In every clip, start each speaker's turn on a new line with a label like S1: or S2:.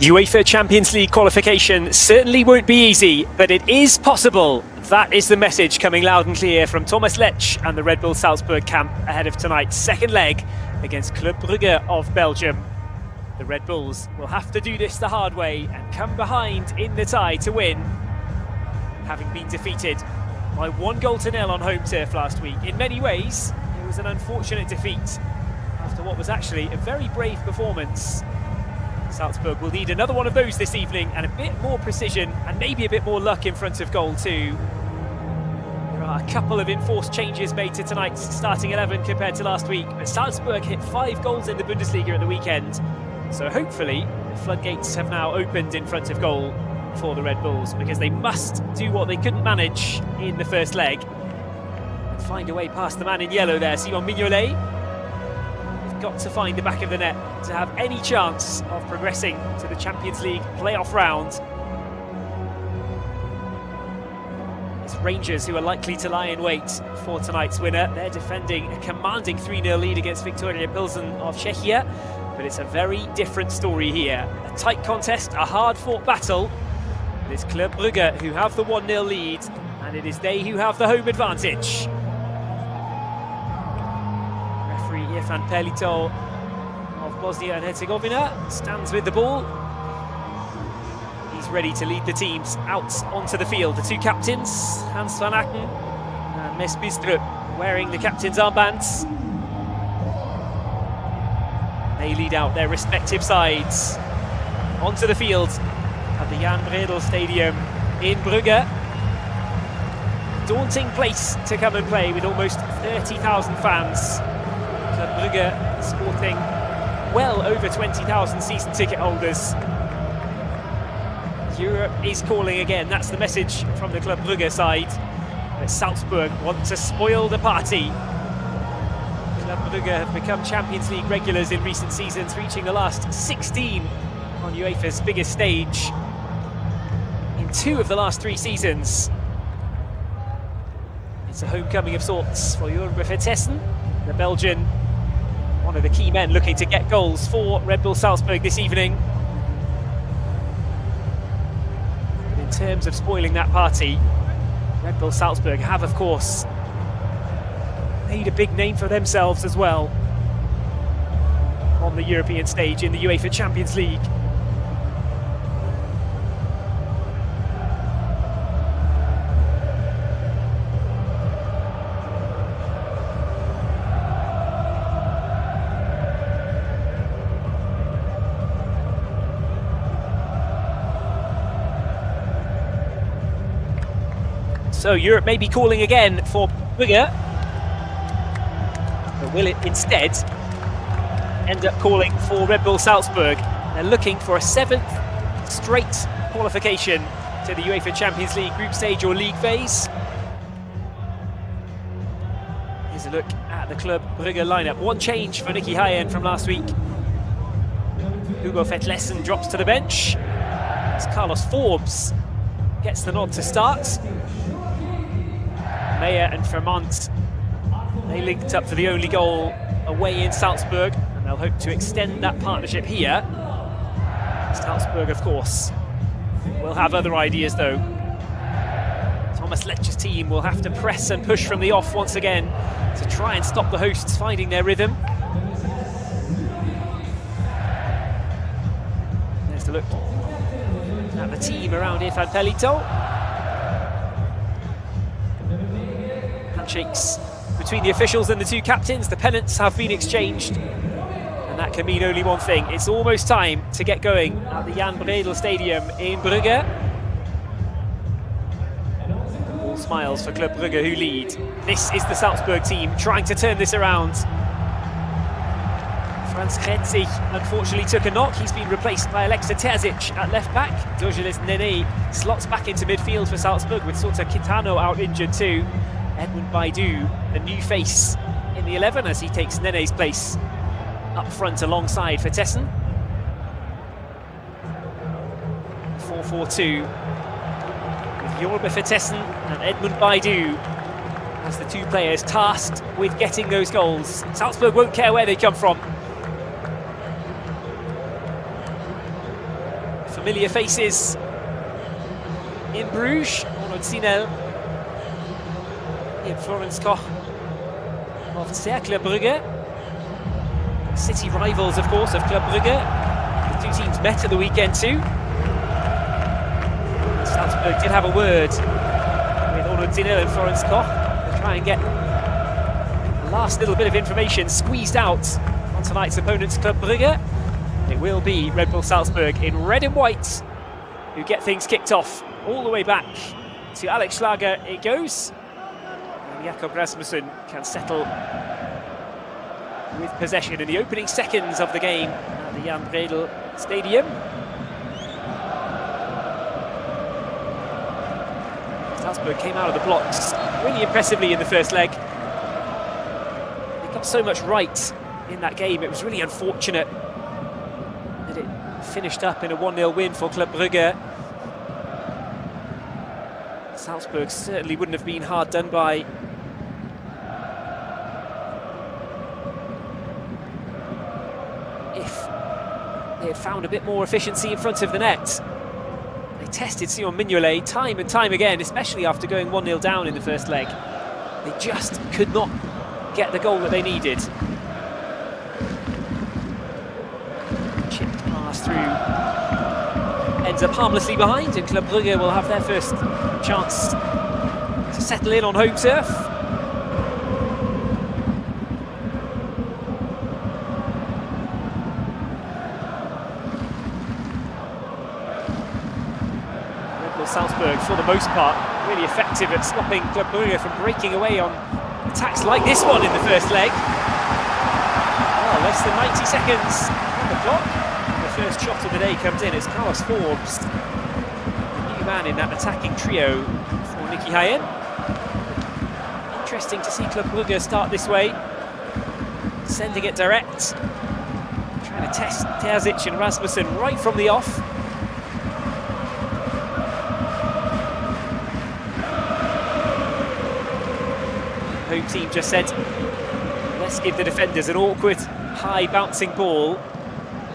S1: UEFA Champions League qualification certainly won't be easy, but it is possible. That is the message coming loud and clear from Thomas Lech and the Red Bull Salzburg camp ahead of tonight's second leg against Club Brugge of Belgium. The Red Bulls will have to do this the hard way and come behind in the tie to win, having been defeated by 1-0 on home turf last week. In many ways, it was an unfortunate defeat after what was actually a very brave performance. Salzburg will need another one of those this evening, and a bit more precision and maybe a bit more luck in front of goal too. There are a couple of enforced changes made to tonight's starting 11 compared to last week, but Salzburg hit 5 goals in the Bundesliga at the weekend, so hopefully the floodgates have now opened in front of goal for the Red Bulls, because they must do what they couldn't manage in the first leg and find a way past the man in yellow there, Simon Mignolet. Got to find the back of the net to have any chance of progressing to the Champions League playoff round. It's Rangers who are likely to lie in wait for tonight's winner. They're defending a commanding 3-0 lead against Viktoria Pilsen of Czechia, but it's a very different story here. A tight contest, a hard-fought battle. It's Club Brugge who have the 1-0 lead, and it is they who have the home advantage. Van Pelito of Bosnia and Herzegovina stands with the ball. He's ready to lead the teams out onto the field. The two captains, Hans van Aken and Mes Bistrup, wearing the captain's armbands. They lead out their respective sides onto the field at the Jan Bredel Stadium in Brugge. Daunting place to come and play with almost 30,000 fans. Club Brugge sporting well over 20,000 season ticket holders. Europe is calling again, that's the message from the Club Brugge side. But Salzburg want to spoil the party. Club Brugge have become Champions League regulars in recent seasons, reaching the last 16 on UEFA's biggest stage in 2 of the last 3 seasons. It's a homecoming of sorts for Jurgen Vertessen, the Belgian, one of the key men looking to get goals for Red Bull Salzburg this evening. But in terms of spoiling that party, Red Bull Salzburg have, of course, made a big name for themselves as well on the European stage in the UEFA Champions League. So Europe may be calling again for Brugge, but will it instead end up calling for Red Bull Salzburg? They're looking for a 7th straight qualification to the UEFA Champions League group stage or league phase. Here's a look at the Club Brugge lineup. One change for Nicky Hayen from last week. Hugo Vetlesen drops to the bench. As Carlos Forbes gets the nod to start. Meyer and Vermont, they linked up for the only goal away in Salzburg, and they'll hope to extend that partnership here. Salzburg, of course, will have other ideas though. Thomas Lech's team will have to press and push from the off once again to try and stop the hosts finding their rhythm. There's the look at the team around Van Pelito. Handshakes between the officials and the two captains. The pennants have been exchanged, and that can mean only one thing. It's almost time to get going at the Jan Bredel Stadium in Brugge. All smiles for Club Brugge, who lead. This is the Salzburg team trying to turn this around. Franz Kretzig unfortunately took a knock. He's been replaced by Alexa Terzic at left back. Dogeles Nene slots back into midfield for Salzburg, with Sota Kitano out injured too. Edmund Baidu, the new face in the 11, as he takes Nene's place up front alongside Vertessen. 4-4-2 with Jorbe Vertessen and Edmund Baidu as the two players tasked with getting those goals. Salzburg won't care where they come from. familiar faces in Bruges. Onno Zinel in Florence Koch of Cercle Brugge. City rivals, of course, of Club Brugge. The two teams met at the weekend too. Salzburg did have a word with Onno Zinel and Florence Koch to try and get the last little bit of information squeezed out on tonight's opponents, Club Brugge. It will be Red Bull Salzburg in red and white who get things kicked off all the way back to Alex Schlager. It goes, and Jakob Rasmussen can settle with possession in the opening seconds of the game at the Jan Bredel Stadium. Salzburg came out of the blocks really impressively in the first leg. They got so much right in that game. It was really unfortunate that it finished up in a 1-0 win for Club Brugge. Salzburg certainly wouldn't have been hard done by. If they had found a bit more efficiency in front of the net. They tested Simon Mignolet time and time again, especially after going 1-0 down in the first leg. They just could not get the goal that they needed. Chipped pass through. Ends up harmlessly behind, and Club Brugge will have their first chance to settle in on home turf. Salzburg, for the most part, really effective at stopping Club Brugge from breaking away on attacks like this one in the first leg. Well, less than 90 seconds on the clock. The first shot of the day comes in. It's Carlos Forbes, the new man in that attacking trio for Nicky Hayen. Interesting to see Club Brugge start this way, sending it direct, trying to test Terzic and Rasmussen right from the off. Home team just said, let's give the defenders an awkward, high bouncing ball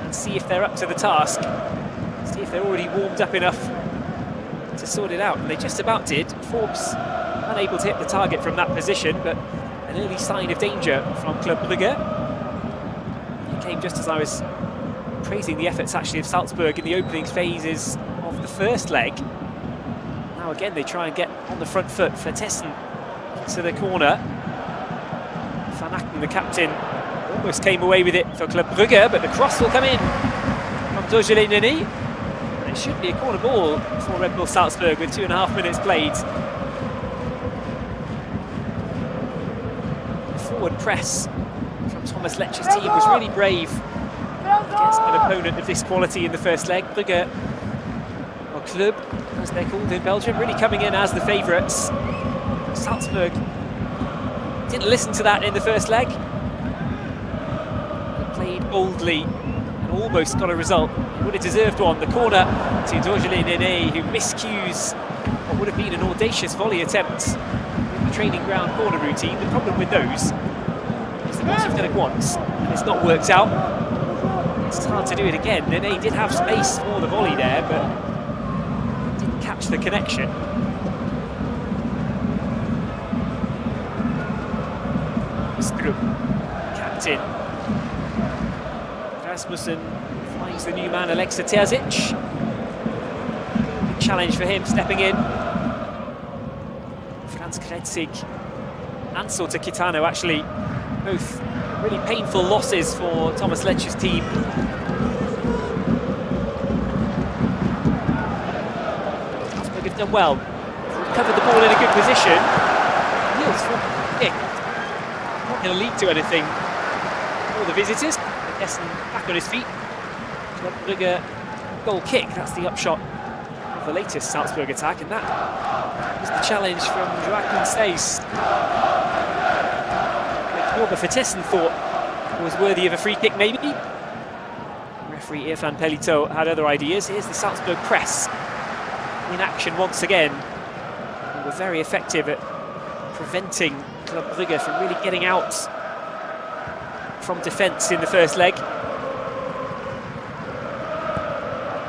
S1: and see if they're up to the task. See if they're already warmed up enough to sort it out. And they just about did. Forbes unable to hit the target from that position, but an early sign of danger from Club Brugge. It came just as I was praising the efforts actually of Salzburg in the opening phases of the first leg. Now again they try and get on the front foot. Vertessen to the corner. Van Aken, the captain, almost came away with it for Club Brugge, but the cross will come in from Dojele Neni. It should be a corner ball for Red Bull Salzburg with 2.5 minutes played. The forward press from Thomas Letch's team was really brave against an opponent of this quality in the first leg. Brugge, or Club, as they're called in Belgium, really coming in as the favourites. Salzburg didn't listen to that in the first leg. They played boldly and almost got a result. They would have deserved one. The corner to Dojele Nene, who miscues what would have been an audacious volley attempt in the training ground corner routine. The problem with those is that once you've done it once and it's not worked out, it's hard to do it again. Nene did have space for the volley there, but didn't catch the connection. Captain Rasmussen finds the new man Alexa Terzic. Big challenge for him stepping in. Franz Kretzig and Sota Kitano, actually both really painful losses for Thomas Letch's team. Salzburg have done well. Covered the ball in a good position. Niels for kick. Not going to lead to anything for the visitors. Essen back on his feet. Club Brugge goal kick. That's the upshot of the latest Salzburg attack, and that was the challenge from Joachim Staes. What Vertessen thought was worthy of a free kick, maybe. Referee Irfan Pelito had other ideas. Here's the Salzburg press in action once again. They were very effective at preventing Club Brugge from really getting out from defence in the first leg.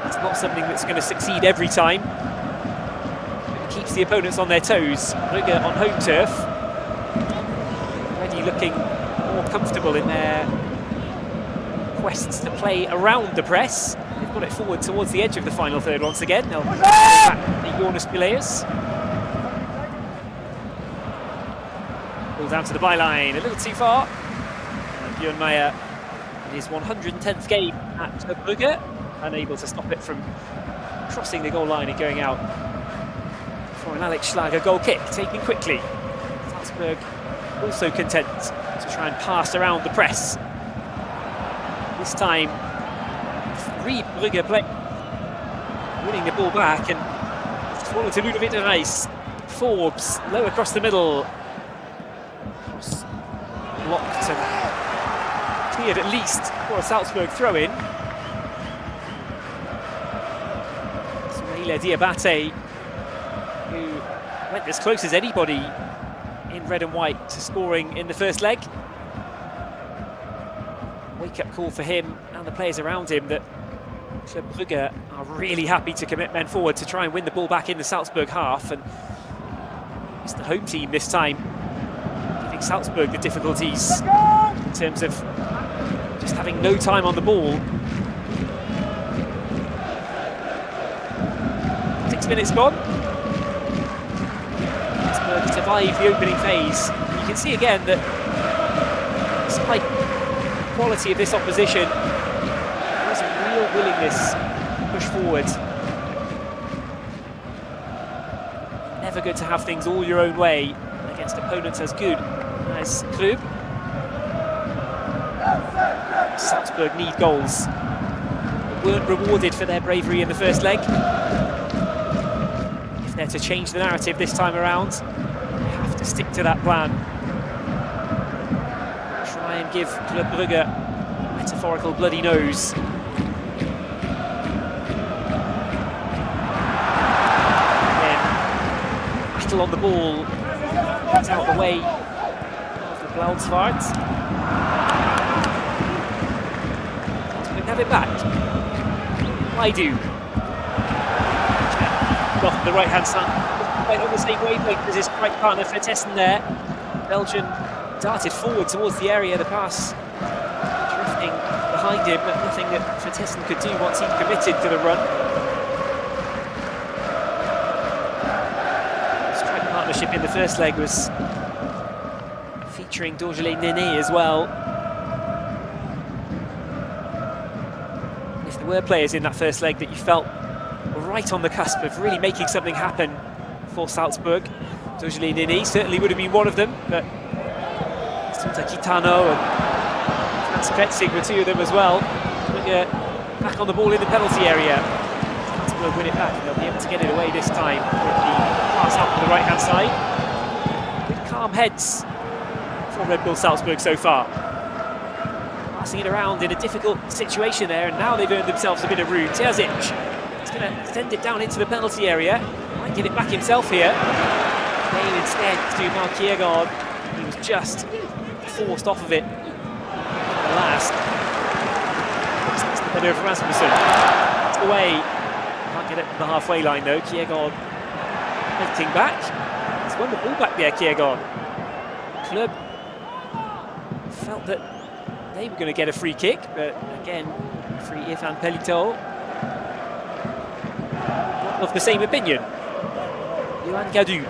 S1: It's not something that's going to succeed every time. It keeps the opponents on their toes. Brugge on home turf, already looking more comfortable in their quests to play around the press. They've got it forward towards the edge of the final third once again. They'll back the Jonas players. Ball down to the byline, a little too far. And Björn Meyer, in his 110th game at Brugge, unable to stop it from crossing the goal line and going out for an Alex Schlager goal kick, taken quickly. Salzburg also content to try and pass around the press. This time, 3 Brugge play, winning the ball back, and it's fallen to Ludovic de Reis. Forbes, low across the middle. Blocked and cleared at least for a Salzburg throw-in. Ismaila Diabate, who went as close as anybody in red and white to scoring in the first leg. Wake-up call for him and the players around him that Club Brugge are really happy to commit men forward to try and win the ball back in the Salzburg half, and it's the home team this time giving Salzburg the difficulties in terms of just having no time on the ball. 6 minutes gone. Salzburg survive the opening phase. You can see again that despite the quality of this opposition, there is a real willingness to push forward. Never good to have things all your own way against opponents as good as Club. Salzburg need goals. They weren't rewarded for their bravery in the first leg. If they're to change the narrative this time around, they have to stick to that plan. Try and give Club Brugge a metaphorical bloody nose. Battle on the ball, gets out the way of the Blaudsvart. Salzburg have it back. I do. Off the right-hand side, right on the same wavelength as his right partner Vertessen there. Belgian darted forward towards the area, the pass drifting behind him, but nothing that Vertessen could do once he committed to the run. Strike partnership in the first leg was featuring Dorgelé Nene as well. If there were players in that first leg that you felt were right on the cusp of really making something happen for Salzburg, Dorgelé Nene certainly would have been one of them, but Suta Kitano and Franz Kretzig were two of them as well. Brugge back on the ball in the penalty area. Salzburg win it back and they'll be able to get it away this time with the pass up to the right-hand side. With calm heads for Red Bull Salzburg so far. Passing it around in a difficult situation there, and now they've earned themselves a bit of room. Terzic is going to send it down into the penalty area. Might get it back himself here. Game instead to Mark Kiergaard. He was just forced off of it at the last. It's the header of Rasmussen. It's away. Can't get it to the halfway line though. Kiergaard fighting back. He's won the ball back there, Kiergaard. Club felt that they were going to get a free kick, but again, free Irfan Pelito. Not of the same opinion. Johan Gadu.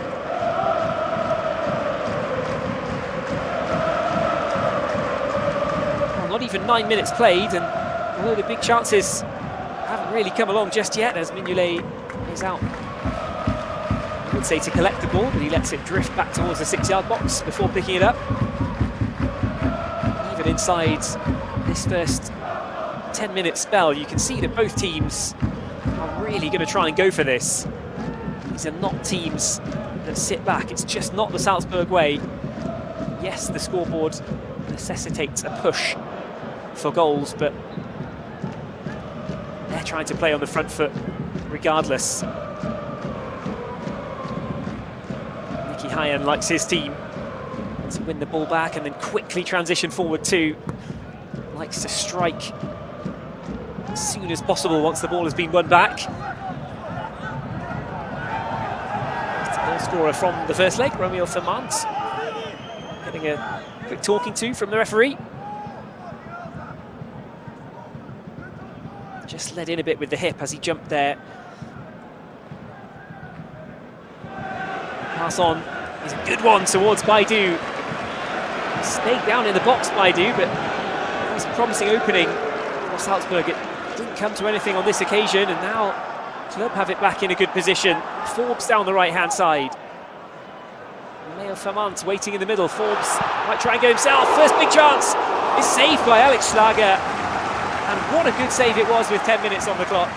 S1: Well, not even 9 minutes played, and although the big chances haven't really come along just yet, as Mignolet is out, I would say to collect the ball, but he lets it drift back towards the 6-yard box before picking it up. Even inside this first 10-minute spell, you can see that both teams are really going to try and go for this. These are not teams that sit back. It's just not the Salzburg way. Yes, the scoreboard necessitates a push for goals, but they're trying to play on the front foot regardless. Nicky Hayen likes his team to win the ball back and then quickly transition forward too. Likes to strike as soon as possible once the ball has been won back. It's the goal scorer from the first leg, Romeo Fernand, getting a quick talking to from the referee. Just led in a bit with the hip as he jumped there. Pass on is a good one towards Baidu. Stayed down in the box, Baidu, but it was a promising opening for Salzburg. It didn't come to anything on this occasion, and now Club have it back in a good position. Forbes down the right-hand side. Romeo Fernand waiting in the middle. Forbes might try and go himself. First big chance is saved by Alex Schlager. And what a good save it was with 10 minutes on the clock.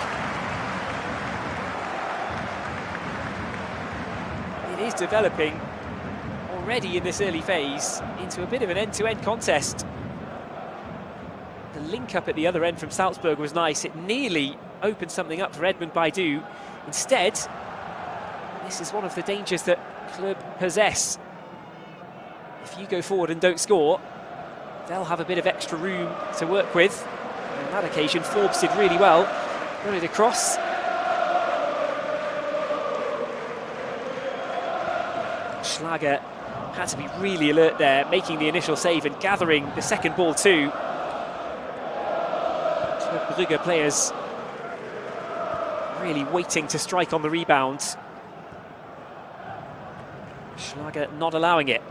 S1: It is developing already in this early phase into a bit of an end-to-end contest. The link-up at the other end from Salzburg was nice. It nearly opened something up for Edmund Baidu. Instead, this is one of the dangers that Club possess. If you go forward and don't score, they'll have a bit of extra room to work with. On that occasion, Forbes did really well. Got it across. Schlager had to be really alert there, making the initial save and gathering the second ball too. Brugge players really waiting to strike on the rebound. Schlager not allowing it.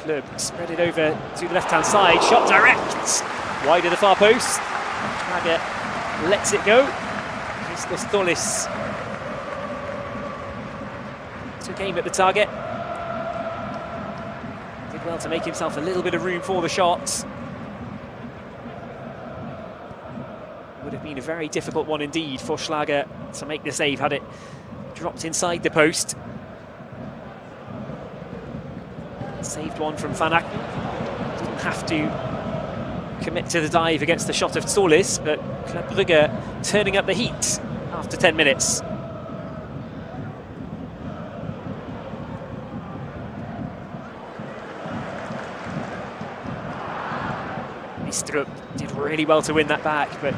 S1: Club spread it over to the left-hand side, shot direct, wide of the far post. Schlager lets it go. Christos Tollis took aim at the target. Did well to make himself a little bit of room for the shot. Would have been a very difficult one indeed for Schlager to make the save had it dropped inside the post. Saved one from Van Aken. Didn't have to commit to the dive against the shot of Tsolis, but Club Brugge turning up the heat after 10 minutes. Mistrup did really well to win that back, but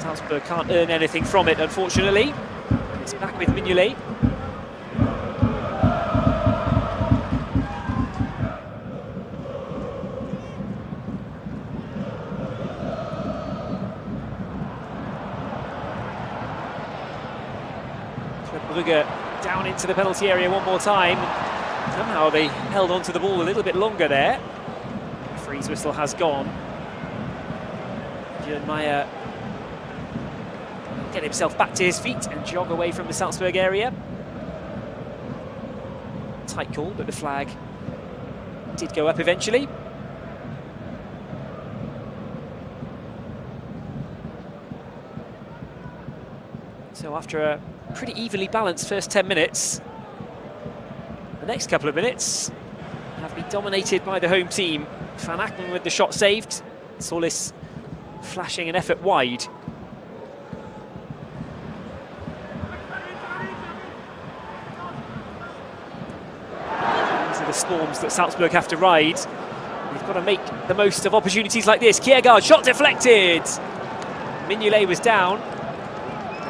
S1: Salzburg can't earn anything from it, unfortunately. It's back with Mignolet. Brugge down into the penalty area one more time. Somehow they held on to the ball a little bit longer there. The freeze whistle has gone. Björn Meyer get himself back to his feet and jog away from the Salzburg area. Tight call, but the flag did go up eventually. So after a pretty evenly balanced first 10 minutes, the next couple of minutes have been dominated by the home team. Van Aken with the shot saved, Solis flashing an effort wide. These are the storms that Salzburg have to ride. They've got to make the most of opportunities like this. Kiergaard, shot deflected! Mignolet was down.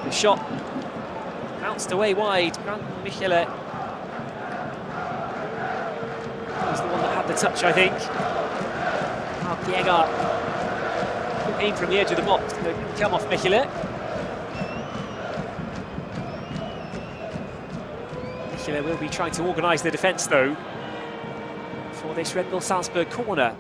S1: The shot bounced away wide. Brandon Michele was the one that had the touch, I think. Kiergaard took aim from the edge of the box, but it didn't come off Michele. Michele will be trying to organise the defence, though, for this Red Bull Salzburg corner.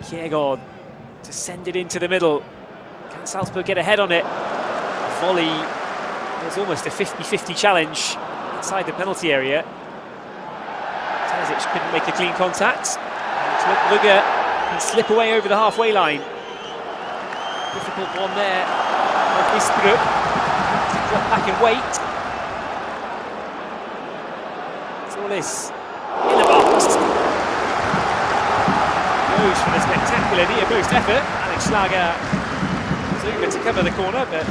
S1: Kiergaard to send it into the middle. Can Salzburg get ahead on it? Volley was almost a 50-50 challenge inside the penalty area. Terzic couldn't make a clean contact. Brugge can slip away over the halfway line. Difficult one there. Mistrup to drop back and wait. Solis in the box. Goes for the spectacular near post effort. Alex Schlager was Brugge to cover the corner, but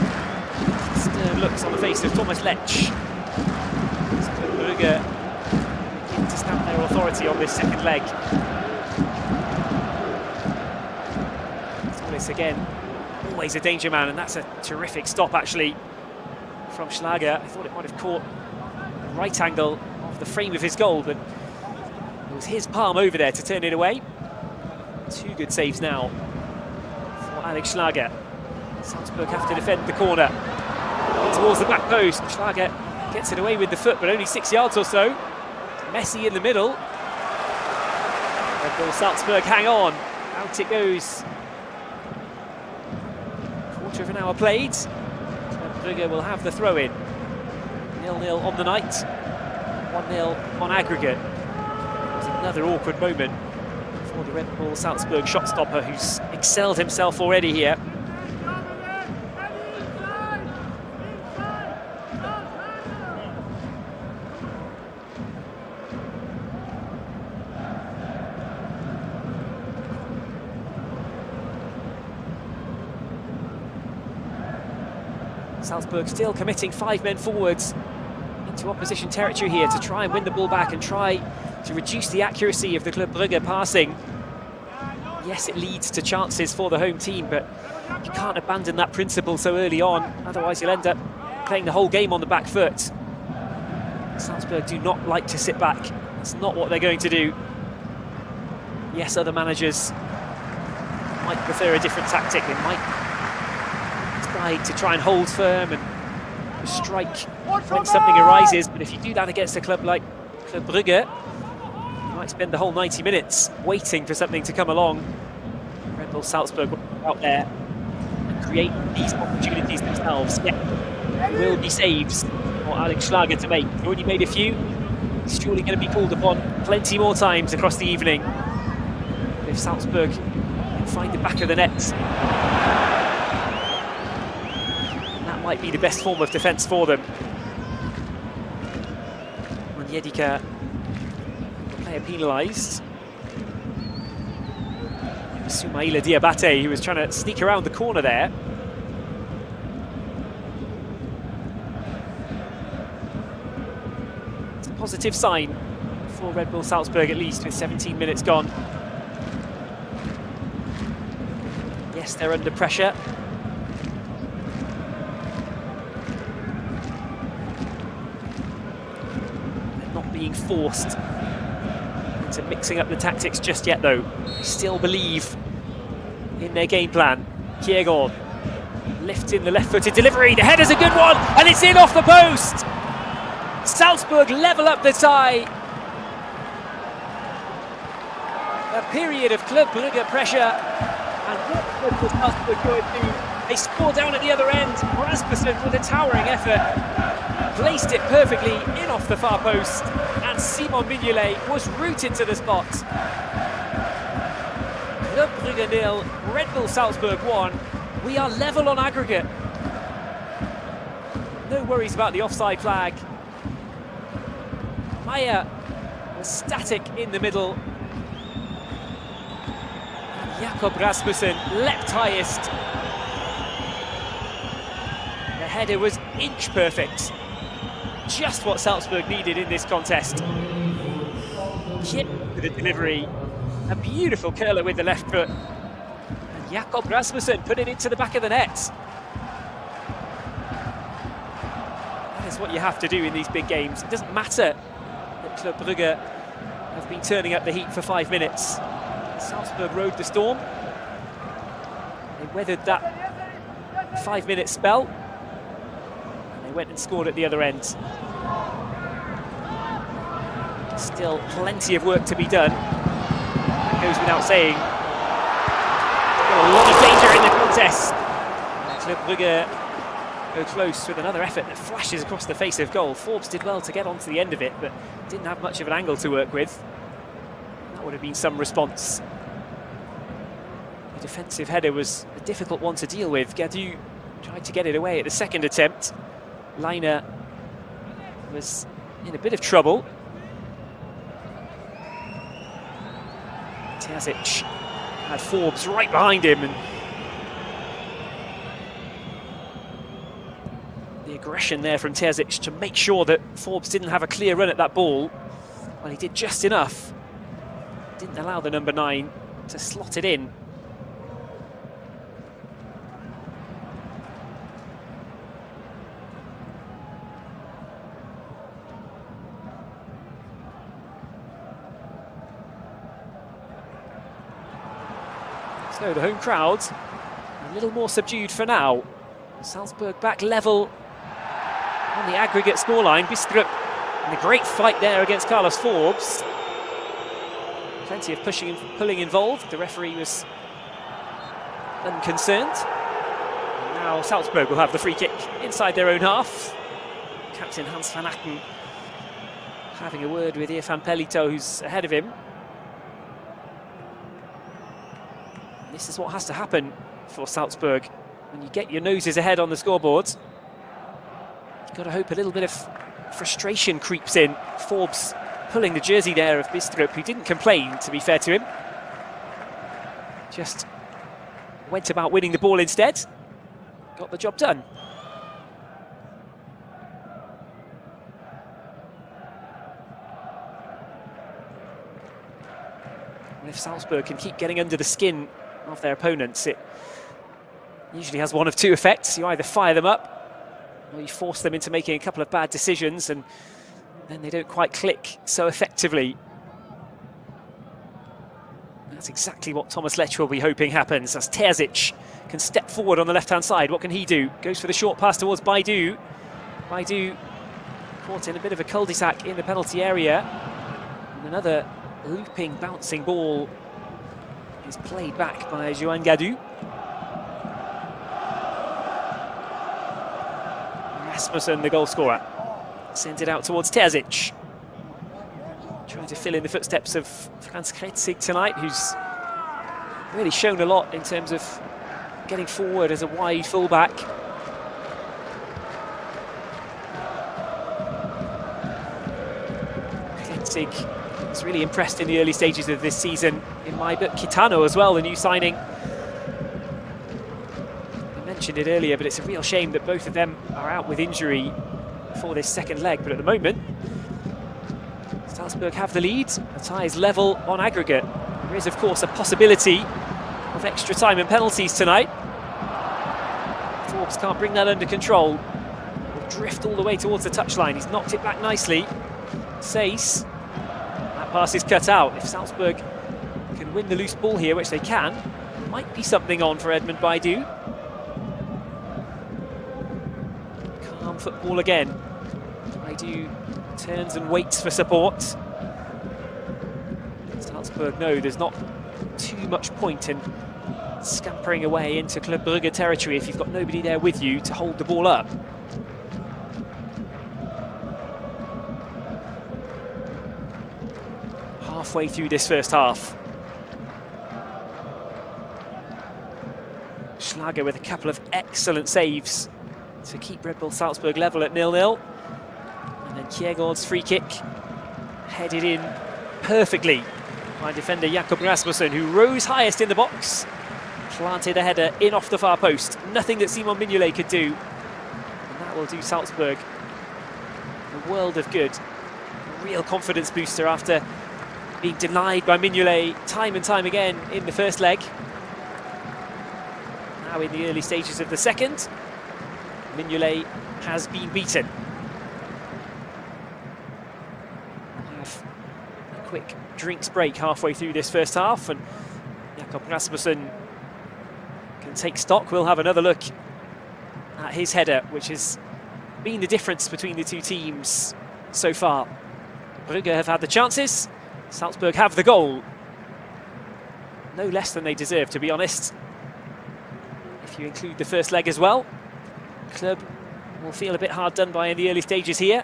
S1: stern looks on the face of Thomas Lech. Brugge begin to stamp their authority on this second leg. Thomas again, always a danger man, and that's a terrific stop actually from Schlager. I thought it might have caught the right angle of the frame of his goal, but it was his palm over there to turn it away. Two good saves now for Alex Schlager. Salzburg have to defend the corner. Towards the back post, Schlager gets it away with the foot, but only 6 yards or so. Messi in the middle. Red Bull Salzburg hang on. Out it goes. Quarter of an hour played. Brugge will have the throw-in. 0-0 on the night. 1-0 on aggregate. It was another awkward moment for the Red Bull Salzburg shot stopper, who's excelled himself already here. Salzburg still committing 5 men forwards into opposition territory here to try and win the ball back and try to reduce the accuracy of the Club Brugge passing. Yes, it leads to chances for the home team, but you can't abandon that principle so early on, otherwise you'll end up playing the whole game on the back foot. Salzburg do not like to sit back. That's not what they're going to do. Yes, other managers might prefer a different tactic. They might to try and hold firm and strike when something arises, but if you do that against a club like Club Brugge, you might spend the whole 90 minutes waiting for something to come along. Red Bull Salzburg will go out there and create these opportunities themselves. Yeah, there will be saves for Alex Schlager to make. He's already made a few. He's surely going to be called upon plenty more times across the evening. If Salzburg can find the back of the net, might be the best form of defence for them. Onyedika, the player penalised. Soumaïla Diabate, who was trying to sneak around the corner there. It's a positive sign for Red Bull Salzburg, at least, with 17 minutes gone. Yes, they're under pressure. Being forced into mixing up the tactics just yet, though. They still believe in their game plan. Kiergaard lifting the left-footed delivery. The header's a good one, and it's in off the post. Salzburg level up the tie. A period of Club Brugge pressure, and what was Salzburg going to do? They score down at the other end. Rasmussen with a towering effort placed it perfectly in off the far post, and Simon Mignolet was rooted to the spot. Club Brugge 0, Red Bull Salzburg 1. We are level on aggregate. No worries about the offside flag. Maya was static in the middle. And Jakob Rasmussen leapt highest. The header was inch perfect. Just what Salzburg needed in this contest. Hit with the delivery. A beautiful curler with the left foot. And Jakob Rasmussen put it into the back of the net. That is what you have to do in these big games. It doesn't matter that Club Brugge have been turning up the heat for 5 minutes. Salzburg rode the storm. They weathered that 5-minute spell. Went and scored at the other end. Still plenty of work to be done. That goes without saying. A lot of danger in the contest. Club Brugge go close with another effort that flashes across the face of goal. Forbes did well to get onto the end of it, but didn't have much of an angle to work with. That would have been some response. The defensive header was a difficult one to deal with. Gadu tried to get it away at the second attempt. Liner was in a bit of trouble. Terzic had Forbes right behind him, and aggression there from Terzic to make sure that Forbes didn't have a clear run at that ball. Well, he did just enough. Didn't allow the number 9 to slot it in. So the home crowd a little more subdued for now. Salzburg back level on the aggregate scoreline. Bistrup in a great fight there against Carlos Forbes. Plenty of pushing and pulling involved. The referee was unconcerned. And now Salzburg will have the free kick inside their own half. Captain Hans van Aken having a word with Irfan Pelito, who's ahead of him. This is what has to happen for Salzburg when you get your noses ahead on the scoreboard. You've got to hope a little bit of frustration creeps in. Forbes pulling the jersey there of Bistrup, who didn't complain, to be fair to him. Just went about winning the ball instead. Got the job done. And if Salzburg can keep getting under the skin of their opponents, it usually has one of two effects. You either fire them up or you force them into making a couple of bad decisions, and then they don't quite click so effectively. That's exactly what Thomas Lech will be hoping happens, as Terzic can step forward on the left-hand side. What can he do? Goes for the short pass towards Baidu. Baidu caught in a bit of a cul-de-sac in the penalty area. And another looping, bouncing ball is played back by Joan Gadu. Rasmussen, the goal scorer, sends it out towards Terzic. Trying to fill in the footsteps of Franz Kretzig tonight, who's really shown a lot in terms of getting forward as a wide fullback. Kretzig was really impressed in the early stages of this season. In my book, Kitano as well, the new signing. I mentioned it earlier, but it's a real shame that both of them are out with injury for this second leg. But at the moment, Salzburg have the lead. The tie is level on aggregate. There is, of course, a possibility of extra time and penalties tonight. Forbes can't bring that under control. Will drift all the way towards the touchline. He's knocked it back nicely. Says that pass is cut out. If Salzburg can win the loose ball here, which they can, might be something on for Edmund Baidu. Calm football again. Baidu turns and waits for support. Salzburg know there's not too much point in scampering away into Club Brugge territory if you've got nobody there with you to hold the ball up. Halfway through this first half. Schlager with a couple of excellent saves to keep Red Bull Salzburg level at 0-0. And then Kjærgaard's free kick headed in perfectly by defender Jakob Rasmussen, who rose highest in the box, planted a header in off the far post. Nothing that Simon Mignolet could do. And that will do Salzburg a world of good. A real confidence booster after being denied by Mignolet time and time again in the first leg. Now in the early stages of the second, Mignolet has been beaten. We'll have a quick drinks break halfway through this first half, and Jakob Rasmussen can take stock. We'll have another look at his header, which has been the difference between the two teams so far. Brugge have had the chances, Salzburg have the goal. No less than they deserve, to be honest. If you include the first leg as well, Club will feel a bit hard done by in the early stages here.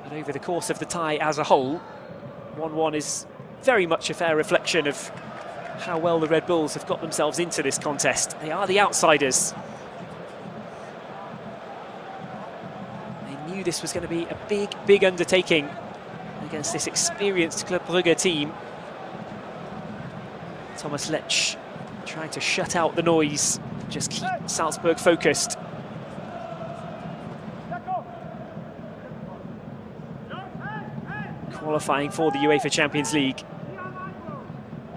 S1: But over the course of the tie as a whole, 1-1 is very much a fair reflection of how well the Red Bulls have got themselves into this contest. They are the outsiders. They knew this was going to be a big, big undertaking against this experienced Club Brugge team. Thomas Lech trying to shut out the noise, just keep Salzburg focused. qualifying for the UEFA Champions League.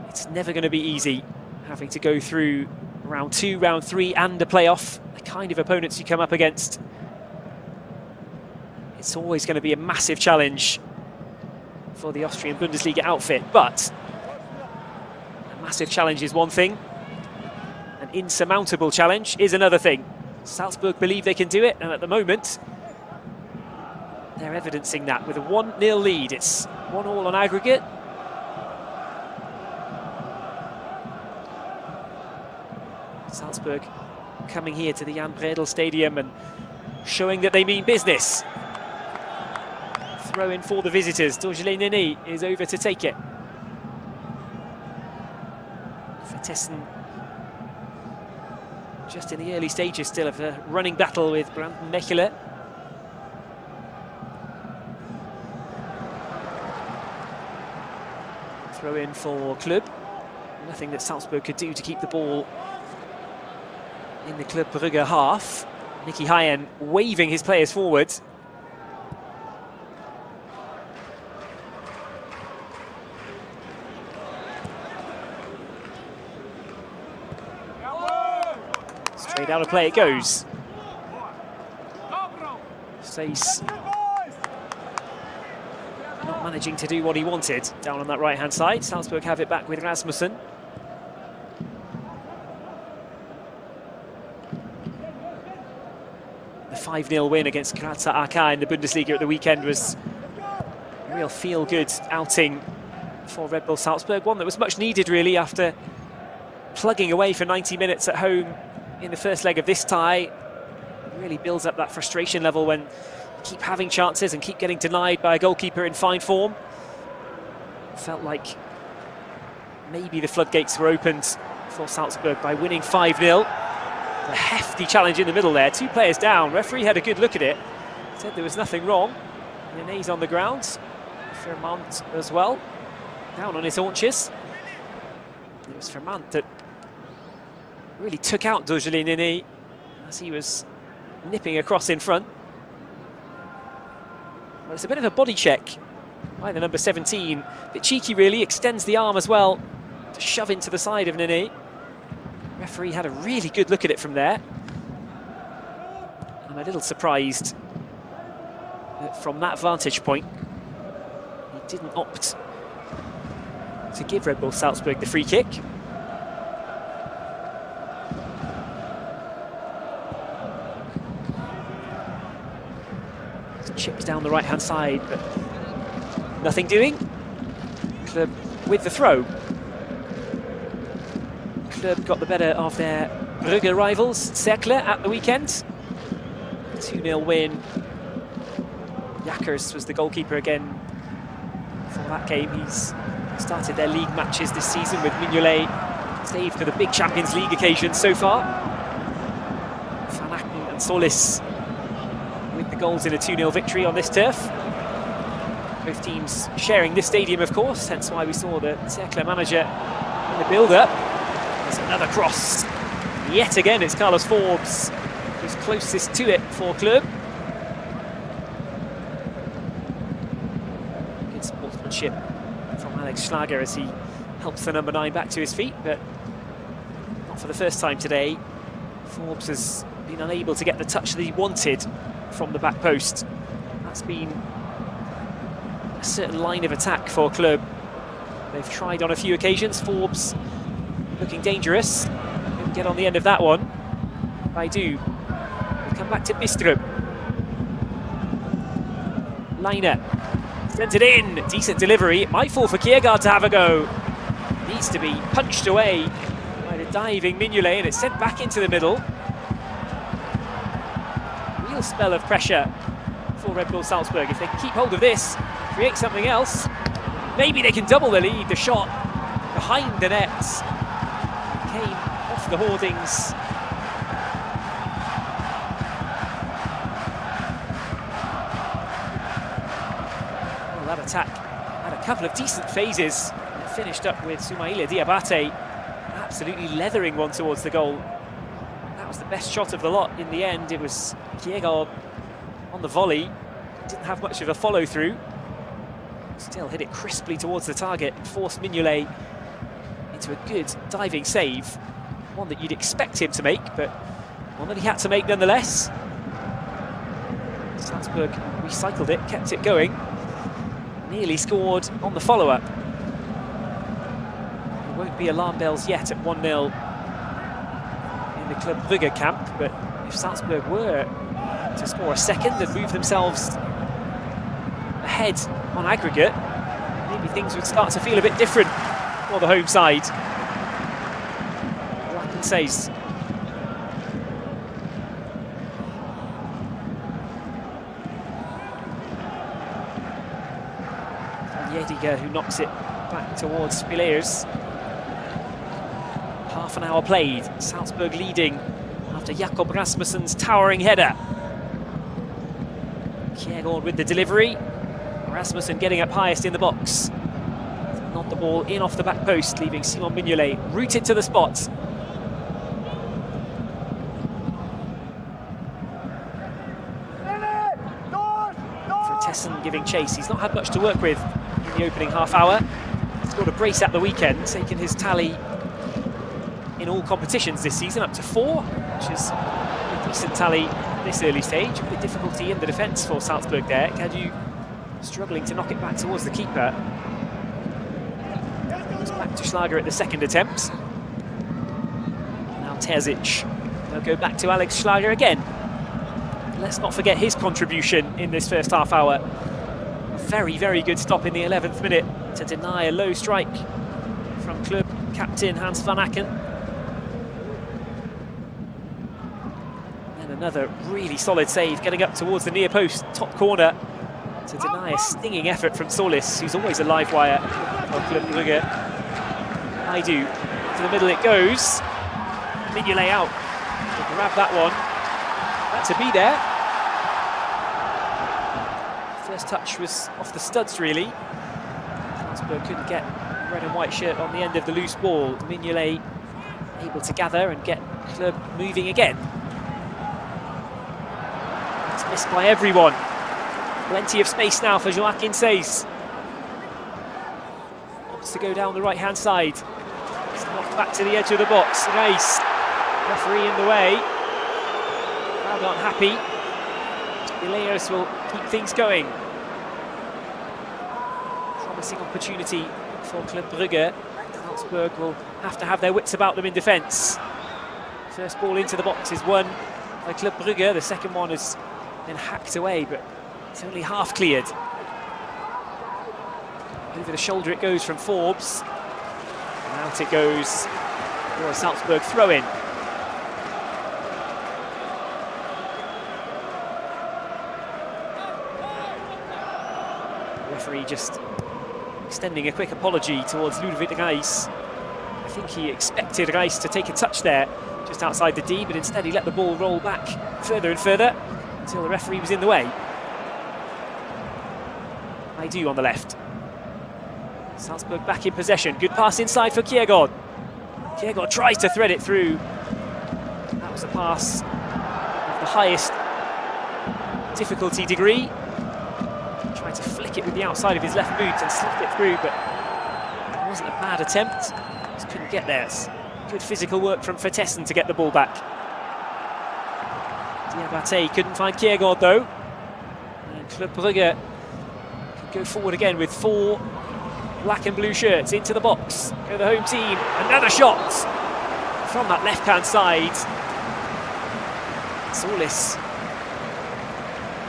S1: It's never going to be easy having to go through round 2, round 3 and a playoff. The kind of opponents you come up against. It's always going to be a massive challenge for the Austrian Bundesliga outfit, but a massive challenge is one thing, an insurmountable challenge is another thing. Salzburg believe they can do it, and at the moment they're evidencing that with a 1-0 lead. It's 1-1 on aggregate. Salzburg coming here to the Jan Bredel Stadium and showing that they mean business. Throw in for the visitors. Dojele Nene is over to take it. Vertessen just in the early stages still of a running battle with Brandon Mechelen. Throw in for Club. Nothing that Salzburg could do to keep the ball in the Club Brugge half. Nicky Hayen waving his players forward. Straight out of play it goes. Sace not managing to do what he wanted down on that right-hand side. Salzburg have it back with Rasmussen. The 5-0 win against Grazer AK in the Bundesliga at the weekend was a real feel-good outing for Red Bull Salzburg. One that was much needed, really, after plugging away for 90 minutes at home in the first leg of this tie. It really builds up that frustration level when you keep having chances and keep getting denied by a goalkeeper in fine form. It felt like maybe the floodgates were opened for Salzburg by winning 5-0. A hefty challenge in the middle there, 2 players down. Referee had a good look at it, said there was nothing wrong. Nene's on the ground, Fermant as well, down on his haunches. It was Fermant that really took out Dojele Nene as he was nipping across in front. Well, it's a bit of a body check by the number 17. A bit cheeky, really, extends the arm as well to shove into the side of Nene. Referee had a really good look at it from there. I'm a little surprised that from that vantage point he didn't opt to give Red Bull Salzburg the free kick. Chips down the right-hand side, but nothing doing. Club with the throw. Club got the better of their Brugge rivals, Cercle, at the weekend. 2-0 win. Jakkers was the goalkeeper again for that game. He's started their league matches this season with Mignolet, saved for the big Champions League occasion so far. Van Aken and Solis with the goals in a 2-0 victory on this turf. Both teams sharing this stadium, of course, hence why we saw the Cercle manager in the build-up. There's another cross. Yet again, it's Carlos Forbes who's closest to it for Club. Good sportsmanship from Alex Schlager as he helps the number 9 back to his feet, but not for the first time today. Forbes has been unable to get the touch that he wanted from the back post. That's been a certain line of attack for Club. They've tried on a few occasions. Forbes looking dangerous. Didn't get on the end of that one. Baidu will come back to Bistrup. Liner sends it in. Decent delivery. It might fall for Kiergaard to have a go. Needs to be punched away by the diving Mignolet, and it's sent back into the middle. Real spell of pressure for Red Bull Salzburg. If they can keep hold of this, create something else, maybe they can double the lead. The shot behind the nets came off the hoardings. Well, that attack had a couple of decent phases. It finished up with Soumaïla Diabate absolutely leathering one towards the goal. That was the best shot of the lot in the end. It was Kiergaard on the volley. Didn't have much of a follow-through. Still hit it crisply towards the target and forced Mignolet into a good diving save. One that you'd expect him to make, but one that he had to make nonetheless. Salzburg recycled it, kept it going. Nearly scored on the follow-up. There won't be alarm bells yet at 1-0 in the Club Brugge camp, but if Salzburg were to score a second and move themselves ahead on aggregate, maybe things would start to feel a bit different for the home side. Lacken says. Yediger, who knocks it back towards Pillers. Half an hour played, Salzburg leading after Jakob Rasmussen's towering header. Kjærgaard with the delivery. Rasmussen getting up highest in the box. Knocked the ball in off the back post, leaving Simon Mignolet rooted to the spot. Vertessen giving chase. He's not had much to work with in the opening half hour. Scored a brace at the weekend, taking his tally in all competitions this season up to 4, which is a decent tally at this early stage. With difficulty in the defence for Salzburg there. Cadu struggling to knock it back towards the keeper. It's back to Schlager at the second attempt. Now Terzic. They'll go back to Alex Schlager again. Let's not forget his contribution in this first half hour. A very, very good stop in the 11th minute to deny a low strike from club captain Hans van Aken. And another really solid save, getting up towards the near post, top corner, to deny a stinging effort from Solis, who's always a live wire on Club Brugge. Aidu, to the middle it goes. Mignolet out to grab that one. Had to be there. First touch was off the studs, really. Salzburg couldn't get red and white shirt on the end of the loose ball. Mignolet able to gather and get club moving again. It's missed by everyone. Plenty of space now for Joachim Seys. Wants to go down the right-hand side. It's knocked back to the edge of the box. Nice. Referee in the way. Crowd aren't happy. Pillers will keep things going. Promising opportunity for Club Brugge. Salzburg will have to have their wits about them in defence. First ball into the box is won by Club Brugge. The second one has been hacked away, but it's only half cleared. Over the shoulder it goes from Forbes. And out it goes for a Salzburg throw-in. The referee just extending a quick apology towards Ludwig Reis. I think he expected Reis to take a touch there just outside the D, but instead he let the ball roll back further and further until the referee was in the way. Aidu on the left. Salzburg back in possession. Good pass inside for Kjærgaard. Kjærgaard tries to thread it through. That was a pass of the highest difficulty degree. Tried to flick it with the outside of his left boot and slip it through, but it wasn't a bad attempt. Just couldn't get there. It's good physical work from Vertessen to get the ball back. Diabate couldn't find Kjærgaard though. And Club Brugge go forward again with 4 black and blue shirts into the box. Go the home team. Another shot from that left-hand side. Solis,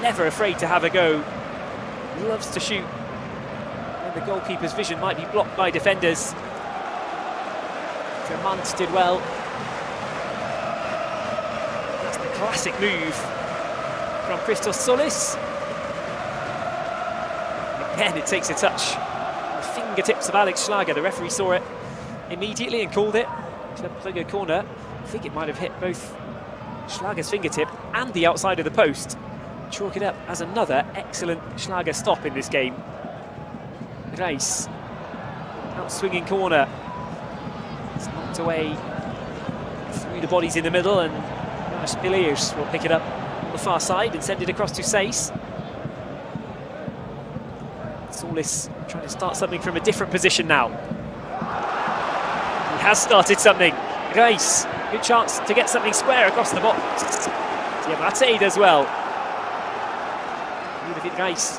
S1: never afraid to have a go. Loves to shoot when the goalkeeper's vision might be blocked by defenders. Vermont did well. That's the classic move from Christos Solis. Again, it takes a touch. The fingertips of Alex Schlager. The referee saw it immediately and called it. Club Brugge corner. I think it might have hit both Schlager's fingertip and the outside of the post. Chalk it up as another excellent Schlager stop in this game. Reis, out swinging corner. It's knocked away through the bodies in the middle, and Jonas Pillers will pick it up on the far side and send it across to Seys. Solis trying to start something from a different position now. He has started something. Reis, good chance to get something square across the box. Diabate does well. Ludovic Reis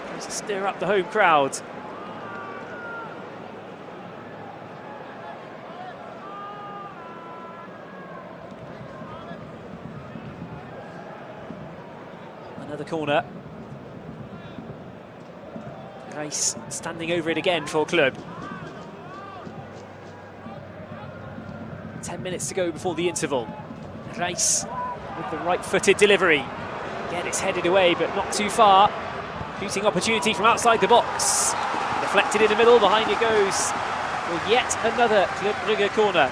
S1: tries to stir up the home crowd. Another corner. Reis standing over it again for Club. 10 minutes to go before the interval. Reis with the right-footed delivery. Again, it's headed away, but not too far. Shooting opportunity from outside the box. Deflected in the middle, behind it goes. Well, yet another Club Brugge corner.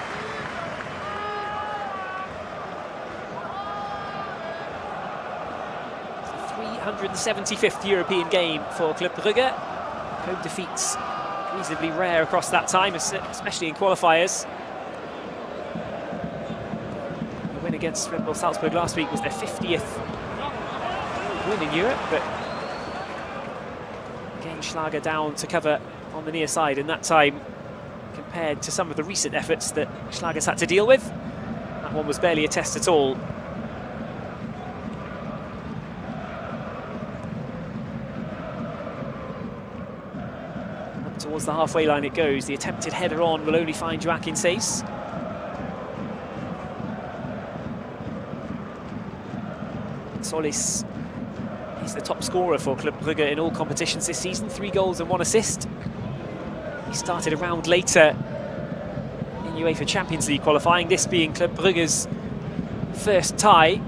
S1: It's the 375th European game for Club Brugge. Home defeats reasonably rare across that time, especially in qualifiers. The win against Red Bull Salzburg last week was their 50th win in Europe, but again Schlager down to cover on the near side, and that time, compared to some of the recent efforts that Schlager's had to deal with, that one was barely a test at all. Up towards the halfway line it goes. The attempted header on will only find Joaquin Seis. Solis is the top scorer for Club Brugge in all competitions this season, 3 goals and 1 assist. He started a round later in UEFA Champions League qualifying, this being Club Brugge's first tie.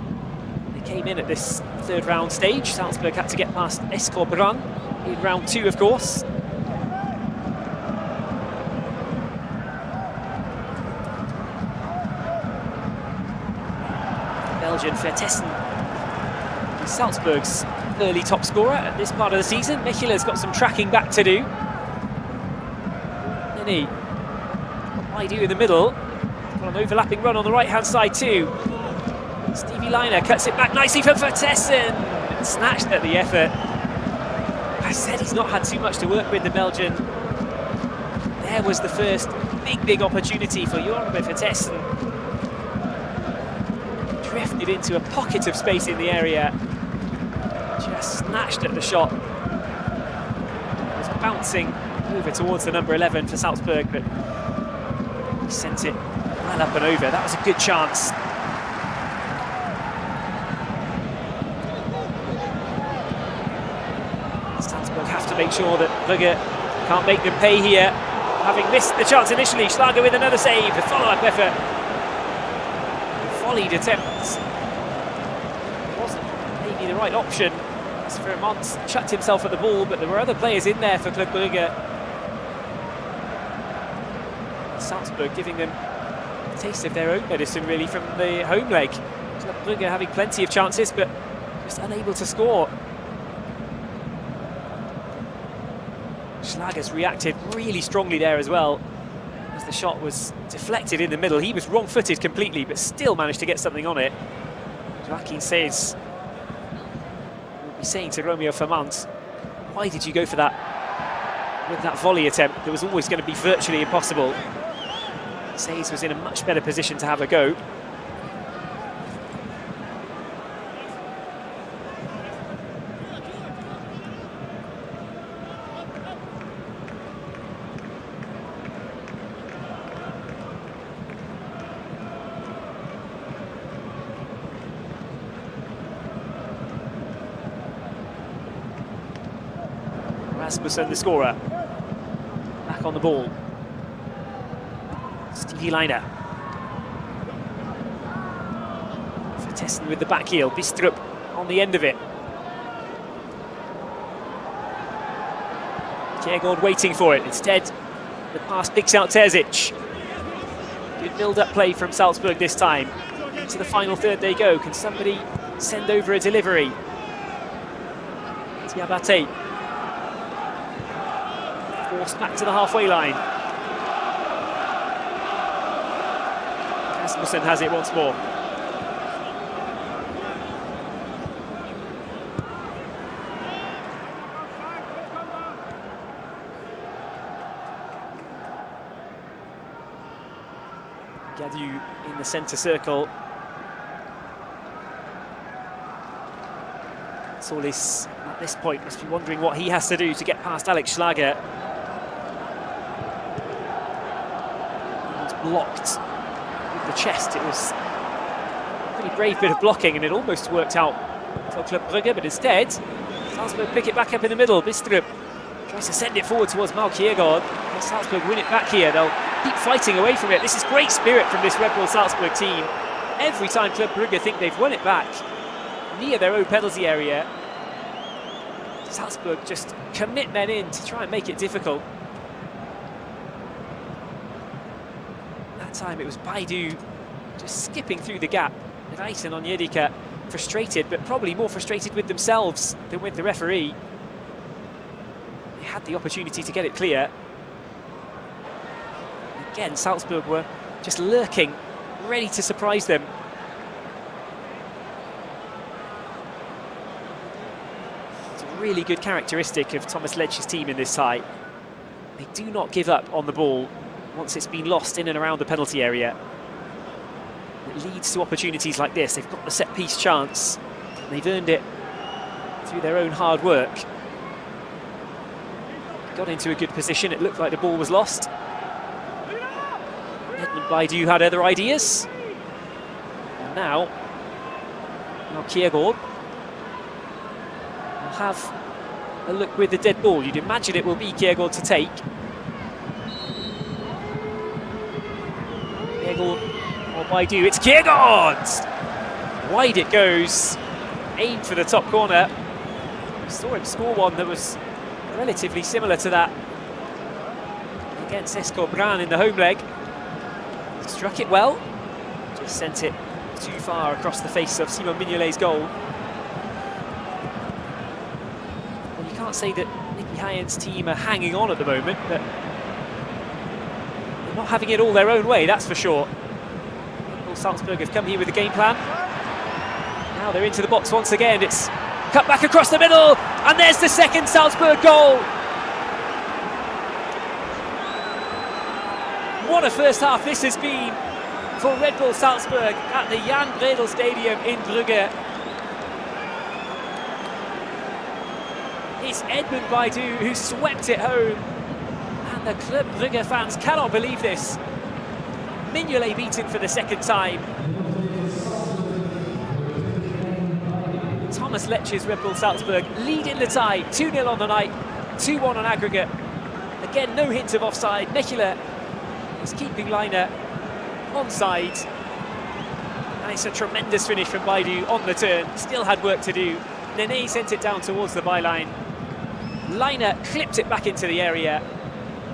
S1: They came in at this 3rd round stage. Salzburg had to get past Escorbrun in round 2, of course. Belgian Vertessen, Salzburg's early top scorer at this part of the season. Michela's got some tracking back to do. Nini, what I do in the middle. Got an overlapping run on the right-hand side too. Stevie Liner cuts it back nicely for Vertessen. Snatched at the effort. I said he's not had too much to work with, the Belgian. There was the first big opportunity for Joran Vertessen. Drifted into a pocket of space in the area. Just snatched at the shot. It was bouncing over towards the number 11 for Salzburg, but he sent it well up and over. That was a good chance. Salzburg have to make sure that Brugge can't make them pay here. Having missed the chance initially, Schlager with another save, the follow-up effort. Volleyed attempts. Wasn't maybe the right option. Vermont chucked himself at the ball, but there were other players in there for Club Brugge. Salzburg giving them a taste of their own medicine, really, from the home leg. Club Brugge having plenty of chances, but just unable to score. Schlager's reacted really strongly there as well, as the shot was deflected in the middle. He was wrong-footed completely, but still managed to get something on it. Joaquin says, will be saying to Romeo Fermant, why did you go for that with that volley attempt that was always going to be virtually impossible? Seis was in a much better position to have a go. Rasmussen, the scorer, back on the ball. Stevie Liner. Vertessen with the back heel. Bistrup on the end of it. Kjærgaard waiting for it. Instead, the pass picks out Terzic. Good build-up play from Salzburg this time. Into the final third they go. Can somebody send over a delivery? Diabate. Forced back to the halfway line. Rasmussen has it once more. Gadu in the centre circle. Solis at this point must be wondering what he has to do to get past Alex Schlager. He was blocked with the chest. It was a pretty brave bit of blocking, and it almost worked out for Club Brugge, but instead Salzburg pick it back up in the middle. Bistrup tries to send it forward towards Mal Kiergaard. And Salzburg win it back here. They'll keep fighting away from it. This is great spirit from this Red Bull Salzburg team. Every time Club Brugge think they've won it back near their own penalty area, Salzburg just commit men in to try and make it difficult. That time it was Baidu just skipping through the gap. Reisen on Onyedika, frustrated, but probably more frustrated with themselves than with the referee. They had the opportunity to get it clear. Again, Salzburg were just lurking, ready to surprise them. It's a really good characteristic of Thomas Ledge's team in this tie. They do not give up on the ball once it's been lost in and around the penalty area. It leads to opportunities like this. They've got the set-piece chance. They've earned it through their own hard work. Got into a good position. It looked like the ball was lost. Edmund Baidu had other ideas. And now Kiergaard will have a look with the dead ball. You'd imagine it will be Kiergaard to take. Kiergaard or Baidu, it's Kiergaard! Wide it goes, aimed for the top corner. We saw him score one that was relatively similar to that against Escobar in the home leg. Struck it well, just sent it too far across the face of Simon Mignolet's goal. Well, you can't say that Nicky Hyen's team are hanging on at the moment, but they're not having it all their own way, that's for sure. Salzburg have come here with a game plan. Now they're into the box once again. It's cut back across the middle, and there's the second Salzburg goal. What a first half this has been for Red Bull Salzburg at the Jan Bredel Stadium in Brugge. It's Edmund Baidu who swept it home, and the Club Brugge fans cannot believe this. Mignolet beaten for the second time. Thomas Lecce's Red Bull Salzburg leading the tie, 2-0 on the night, 2-1 on aggregate. Again, no hint of offside. Mechelen is keeping Leiner onside. And it's a tremendous finish from Baidu on the turn. Still had work to do. Nene sent it down towards the byline. Leiner clipped it back into the area.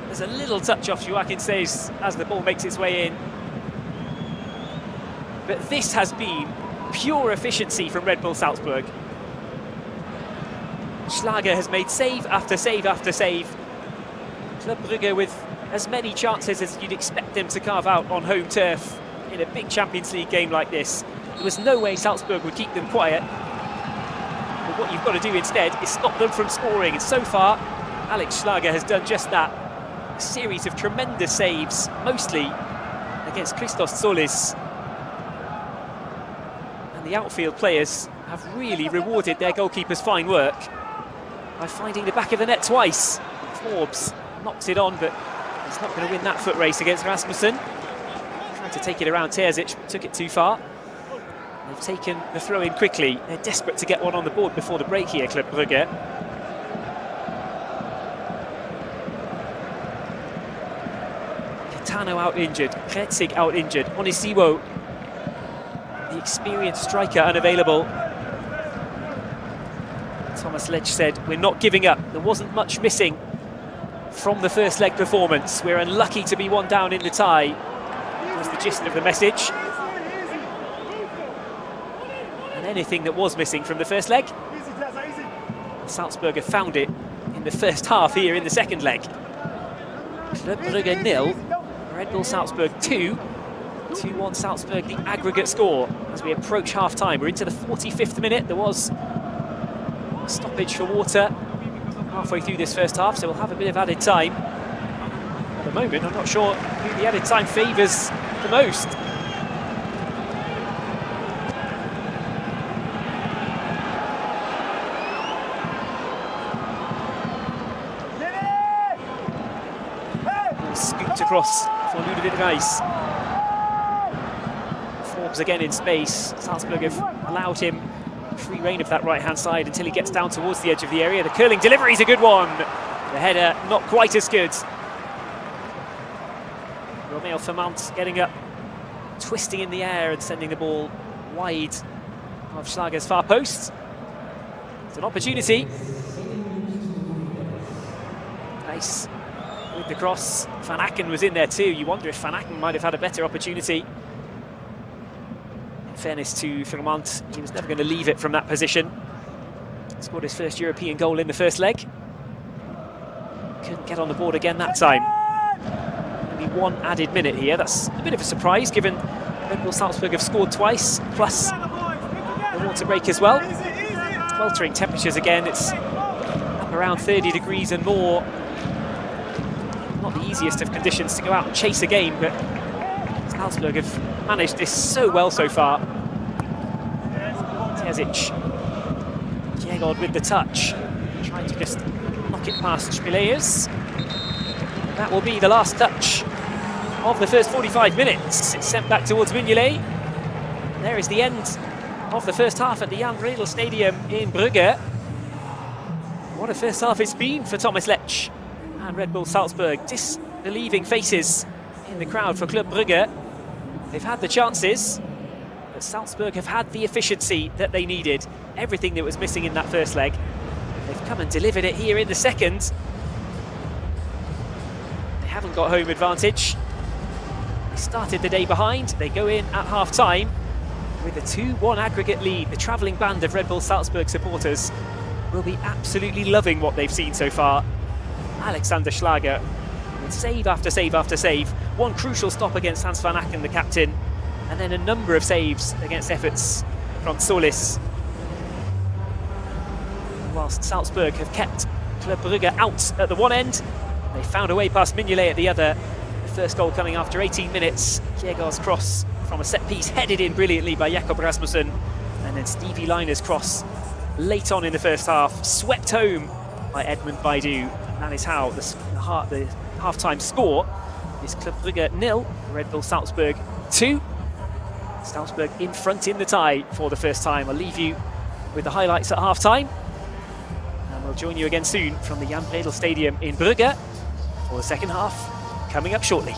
S1: There's a little touch off Joachim Seys as the ball makes its way in. But this has been pure efficiency from Red Bull Salzburg. Schlager has made save after save after save. Club Brugge with as many chances as you'd expect them to carve out on home turf in a big Champions League game like this. There was no way Salzburg would keep them quiet. But what you've got to do instead is stop them from scoring. And so far, Alex Schlager has done just that. A series of tremendous saves, mostly against Christos Solis. And the outfield players have really rewarded their goalkeeper's fine work by finding the back of the net twice. Forbes knocks it on, but he's not going to win that foot race against Rasmussen. Tried to take it around Terzic, took it too far. They've taken the throw in quickly. They're desperate to get one on the board before the break here, Club Brugge. Tano out injured, Kretzig out injured, Onisiwo, the experienced striker, unavailable. Thomas Ledge said, we're not giving up. There wasn't much missing from the first leg performance. We're unlucky to be one down in the tie. That was the gist of the message. And anything that was missing from the first leg, Salzburg have found it in the first half here in the second leg. Club Brugge 0. Red Bull Salzburg 2, 2-1 Salzburg, the aggregate score as we approach half-time. We're into the 45th minute. There was a stoppage for water halfway through this first half, so we'll have a bit of added time. At the moment, I'm not sure who the added time favours the most. Scooped across for Ludovic Reis. Forbes again in space. Salzburg have allowed him free rein of that right-hand side until he gets down towards the edge of the area. The curling delivery is a good one. The header not quite as good. Romeo Fermant getting up, twisting in the air and sending the ball wide of Schlager's far post. It's an opportunity. Nice. With the cross, Van Aken was in there too. You wonder if Van Aken might have had a better opportunity. In fairness to Fermant, he was never going to leave it from that position. Scored his first European goal in the first leg. Couldn't get on the board again that time. Only one added minute here. That's a bit of a surprise given Red Bull Salzburg have scored twice, plus the water break as well. Sweltering temperatures again. It's up around 30 degrees and more. Not the easiest of conditions to go out and chase a game, but Salzburg have managed this so well so far. Terzic, Jegod with the touch, trying to just knock it past Spileers. That will be the last touch of the first 45 minutes. It's sent back towards Mignolet. There is the end of the first half at the Jan Bredel Stadium in Brugge. What a first half it's been for Thomas Lech and Red Bull Salzburg. Disbelieving faces in the crowd for Club Brugge. They've had the chances, but Salzburg have had the efficiency that they needed. Everything that was missing in that first leg. They've come and delivered it here in the second. They haven't got home advantage. They started the day behind. They go in at half-time with a 2-1 aggregate lead. The travelling band of Red Bull Salzburg supporters will be absolutely loving what they've seen so far. Alexander Schlager with save after save after save. One crucial stop against Hans van Aken, the captain, and then a number of saves against efforts from Solis. Whilst Salzburg have kept Club Brugge out at the one end, they found a way past Mignolet at the other. The first goal coming after 18 minutes. Kjærgaard's cross from a set piece headed in brilliantly by Jakob Rasmussen, and then Stevie Liner's cross late on in the first half, swept home by Edmund Baidu. That is how the half-time score is Club Brugge 0, Red Bull Salzburg 2. Salzburg in front in the tie for the first time. I'll leave you with the highlights at half-time, and we'll join you again soon from the Jan Bredel Stadium in Brugge for the second half coming up shortly.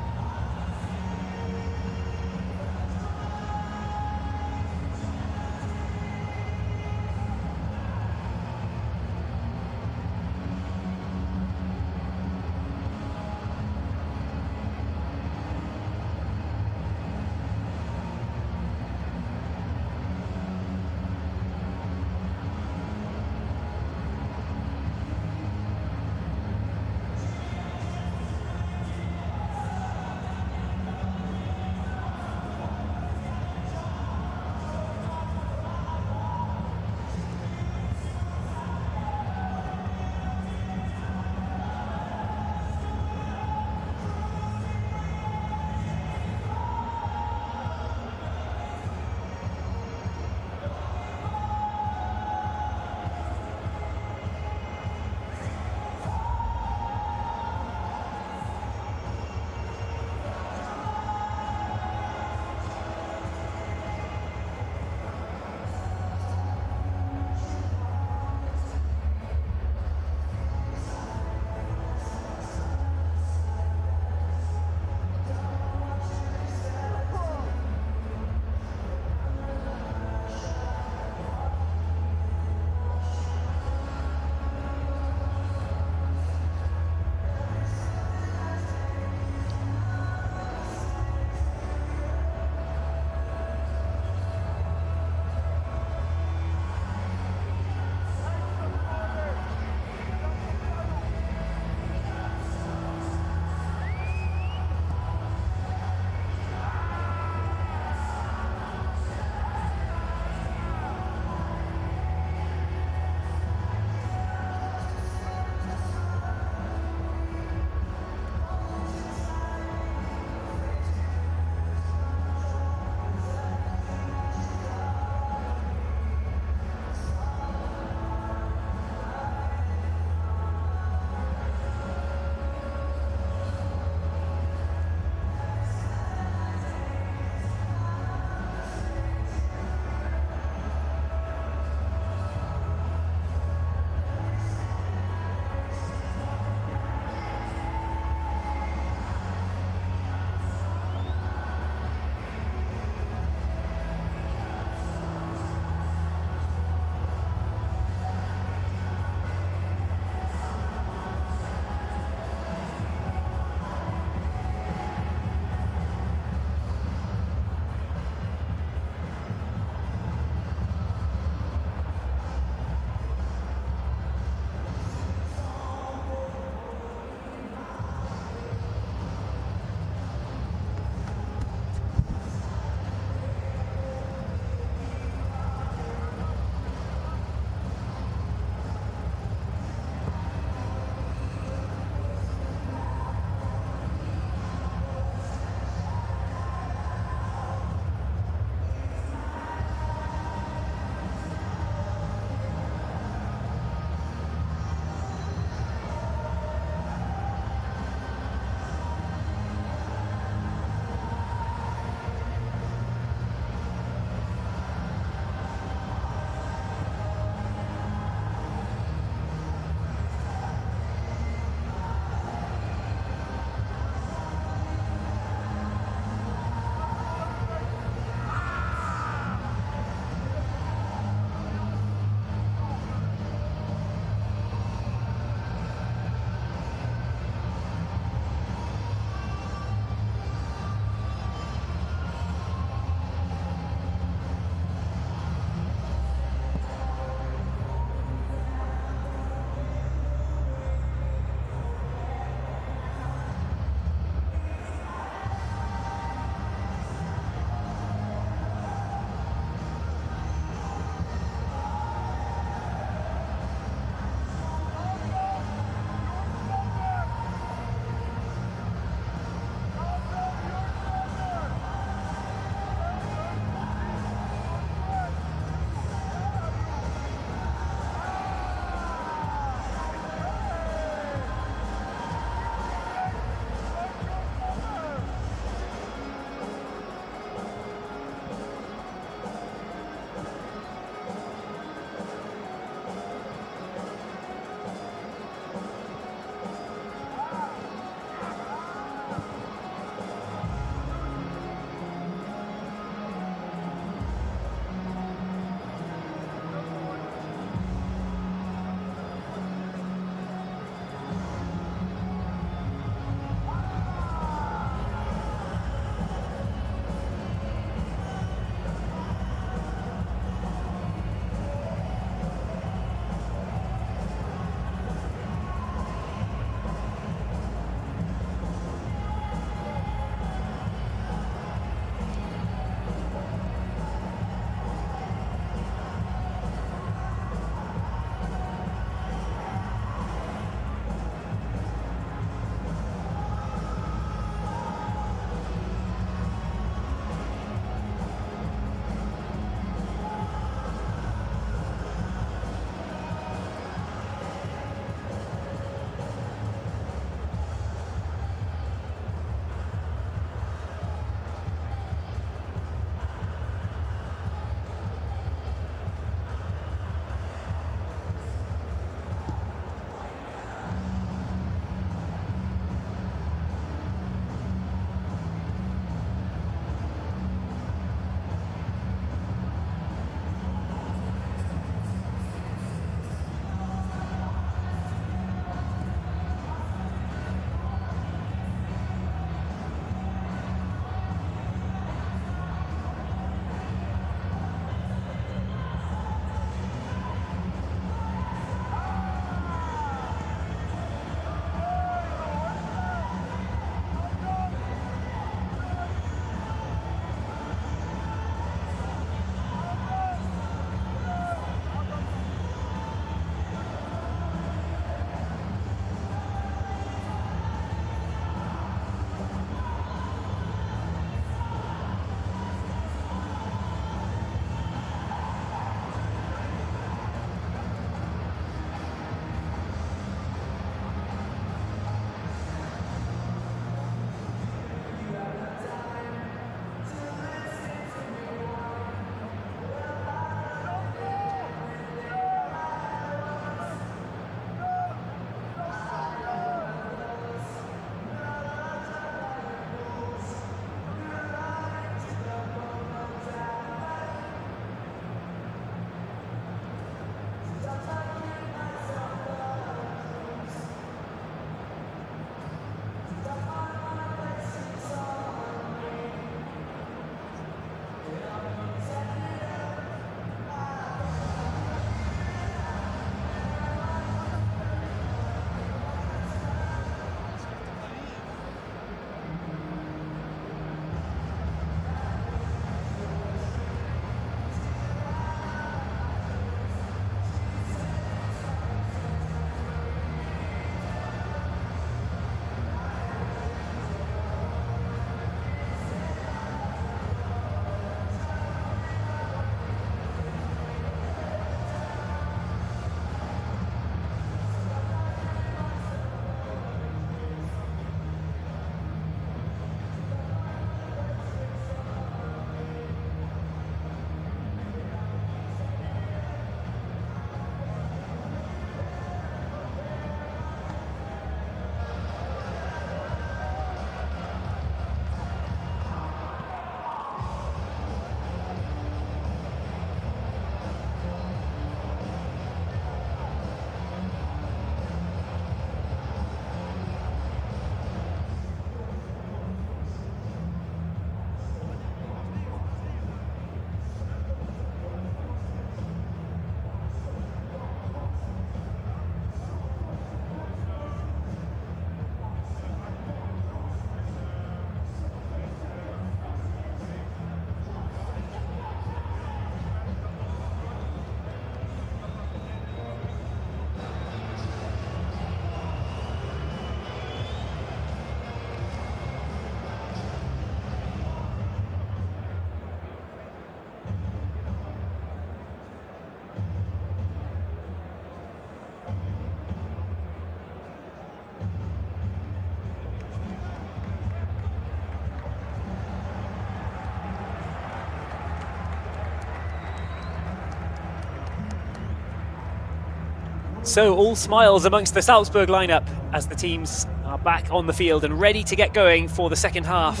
S1: So all smiles amongst the Salzburg lineup as the teams are back on the field and ready to get going for the second half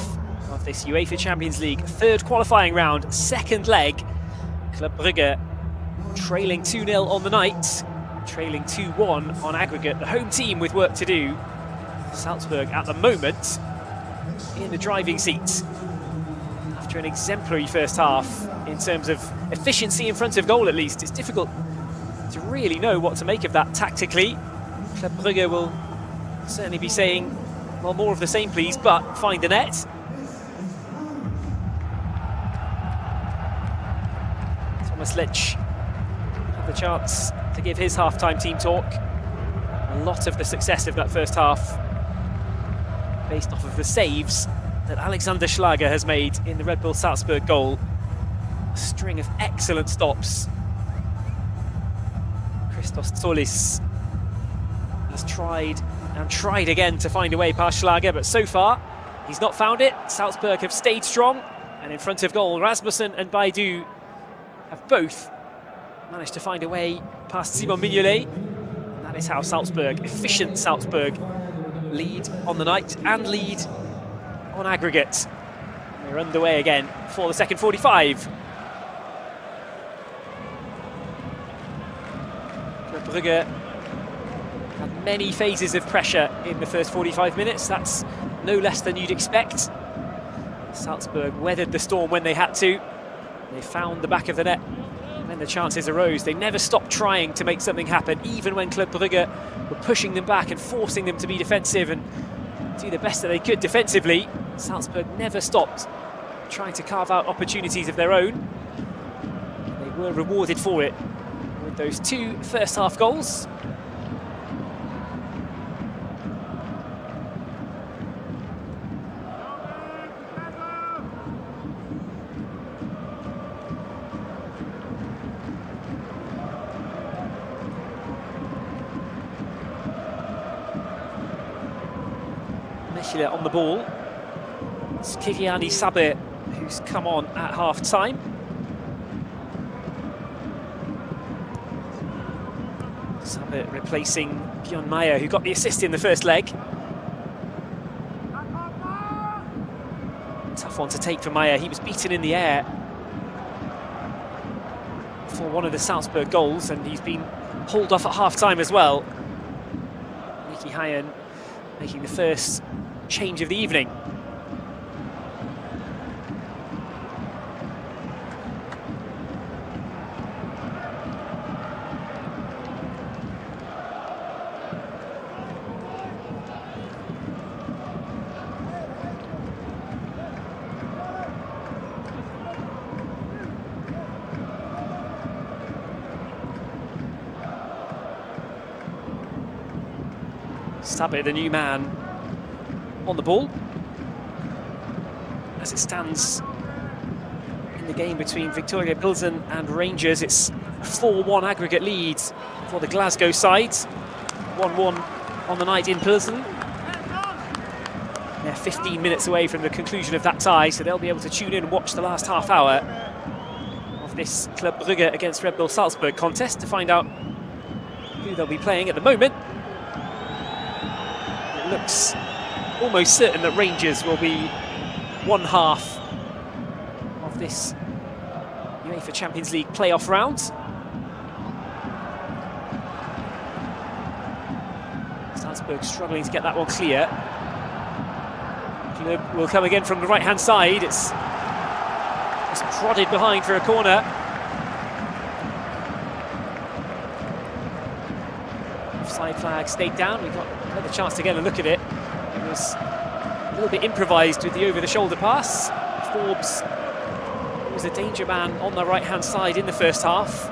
S1: of this UEFA Champions League third qualifying round, second leg. Club Brugge trailing 2-0 on the night, trailing 2-1 on aggregate. The home team with work to do. Salzburg at the moment in the driving seat after an exemplary first half in terms of efficiency in front of goal. At least it's difficult to really know what to make of that tactically. Club Brugge will certainly be saying, well, more of the same please, but find the net. Thomas Lech had the chance to give his half-time team talk. A lot of the success of that first half based off of the saves that Alexander Schlager has made in the Red Bull Salzburg goal. A string of excellent stops. Christos Tsolis has tried and tried again to find a way past Schlager, but so far he's not found it. Salzburg have stayed strong, and in front of goal, Rasmussen and Baidu have both managed to find a way past Simon Mignolet. And that is how Salzburg, efficient Salzburg, lead on the night and lead on aggregate. We're underway again for the second 45. Brugge had many phases of pressure in the first 45 minutes. That's no less than you'd expect. Salzburg weathered the storm when they had to. They found the back of the net when the chances arose. They never stopped trying to make something happen, even when Club Brugge were pushing them back and forcing them to be defensive and do the best that they could defensively. Salzburg never stopped trying to carve out opportunities of their own. They were rewarded for it with those two first half goals. Mechile on the ball. It's Kikiani Sabe who's come on at half-time. Sabe replacing Bjorn Meyer, who got the assist in the first leg. Tough one to take for Meyer. He was beaten in the air for one of the Salzburg goals, and he's been hauled off at half-time as well. Nicky Hayen making the first change of the evening. Sabe, the new man, on the ball. As it stands in the game between Victoria Pilsen and Rangers, it's a 4-1 aggregate lead for the Glasgow side. 1-1 on the night in Pilsen. They're 15 minutes away from the conclusion of that tie, so they'll be able to tune in and watch the last half hour of this Club Brugge against Red Bull Salzburg contest to find out who they'll be playing. At the moment, it looks almost certain that Rangers will be one half of this UEFA Champions League playoff round. Salzburg struggling to get that one clear. Club will come again from the right-hand side. It's just prodded behind for a corner. Offside flag stayed down. We've got another chance to get a look at it. It was a little bit improvised with the over-the-shoulder pass. Forbes was a danger man on the right-hand side in the first half.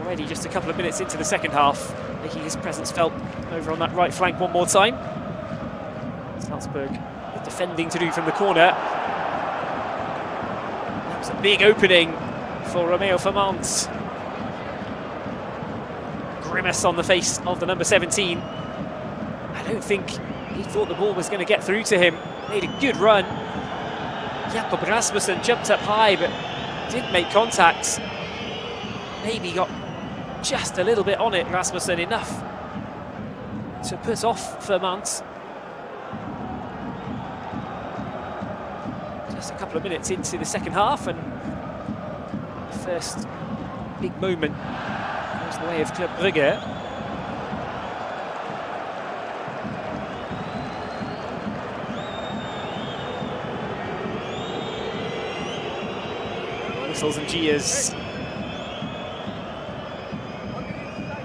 S1: Already just a couple of minutes into the second half, making his presence felt over on that right flank one more time. Salzburg with defending to do from the corner. That was a big opening for Romeo Fernandes. Grimace on the face of the number 17. I don't think he thought the ball was going to get through to him. Made a good run. Jakob Rasmussen jumped up high but didn't make contact. Maybe got just a little bit on it, Rasmussen, enough to put off Vermont. Just a couple of minutes into the second half, and the first big moment goes the way of Club Brugge. Whistles and jeers.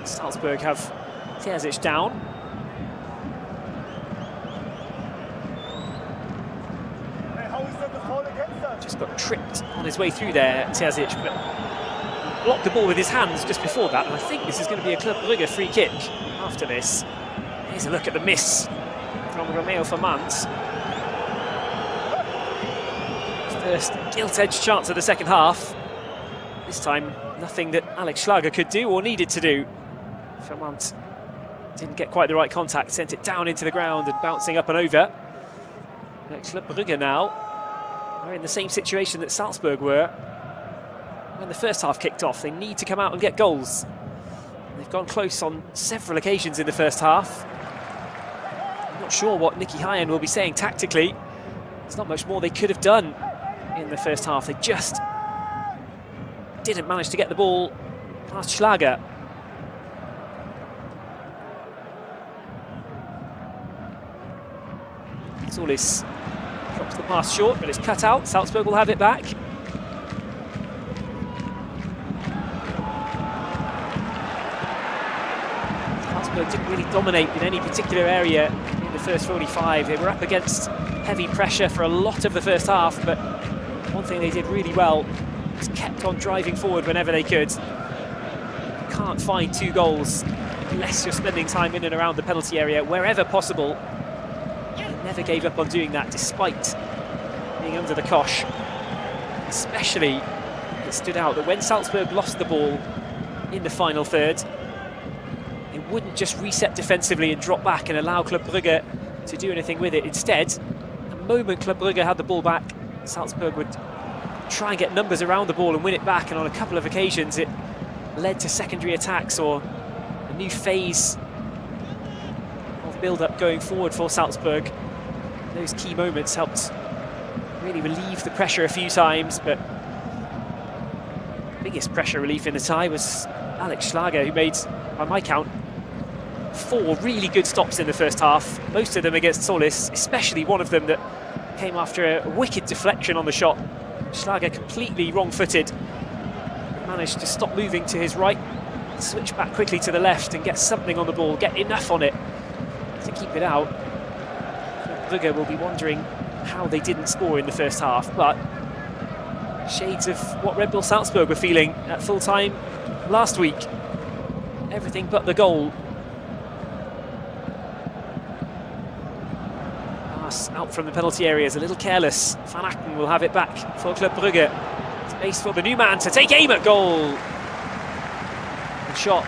S1: Salzburg have Terzic down. Just got tripped on his way through there, Terzic, but blocked the ball with his hands just before that, and I think this is going to be a Club Brugge free kick after this. Here's a look at the miss from Romeo Vermont. First gilt-edged chance of the second half. This time, nothing that Alex Schlager could do or needed to do. Vermont didn't get quite the right contact, sent it down into the ground and bouncing up and over. Club Brugge now are in the same situation that Salzburg were when the first half kicked off. They need to come out and get goals. They've gone close on several occasions in the first half. I'm not sure what Nicky Hyen will be saying tactically. There's not much more they could have done in the first half. They just didn't manage to get the ball past Schlager. Solis drops the pass short, but it's cut out. Salzburg will have it back. Salzburg didn't really dominate in any particular area in the first 45. They were up against heavy pressure for a lot of the first half, but one thing they did really well was kept on driving forward whenever they could. You can't find 2 goals unless you're spending time in and around the penalty area wherever possible. Never gave up on doing that despite being under the cosh. Especially, it stood out that when Salzburg lost the ball in the final third, they wouldn't just reset defensively and drop back and allow Club Brugge to do anything with it. Instead, the moment Club Brugge had the ball back, Salzburg would try and get numbers around the ball and win it back, and on a couple of occasions it led to secondary attacks or a new phase of build-up going forward for Salzburg. Those key moments helped really relieve the pressure a few times, but the biggest pressure relief in the tie was Alex Schlager, who made, by my count, 4 really good stops in the first half, most of them against Solis, especially one of them that came after a wicked deflection on the shot. Schlager completely wrong-footed, managed to stop moving to his right, switch back quickly to the left and get something on the ball, get enough on it to keep it out. Brugge will be wondering how they didn't score in the first half, but shades of what Red Bull Salzburg were feeling at full time last week. Everything but the goal. Pass out from the penalty area is a little careless. Van Aken will have it back for Club Brugge. Space for the new man to take aim at goal. The shot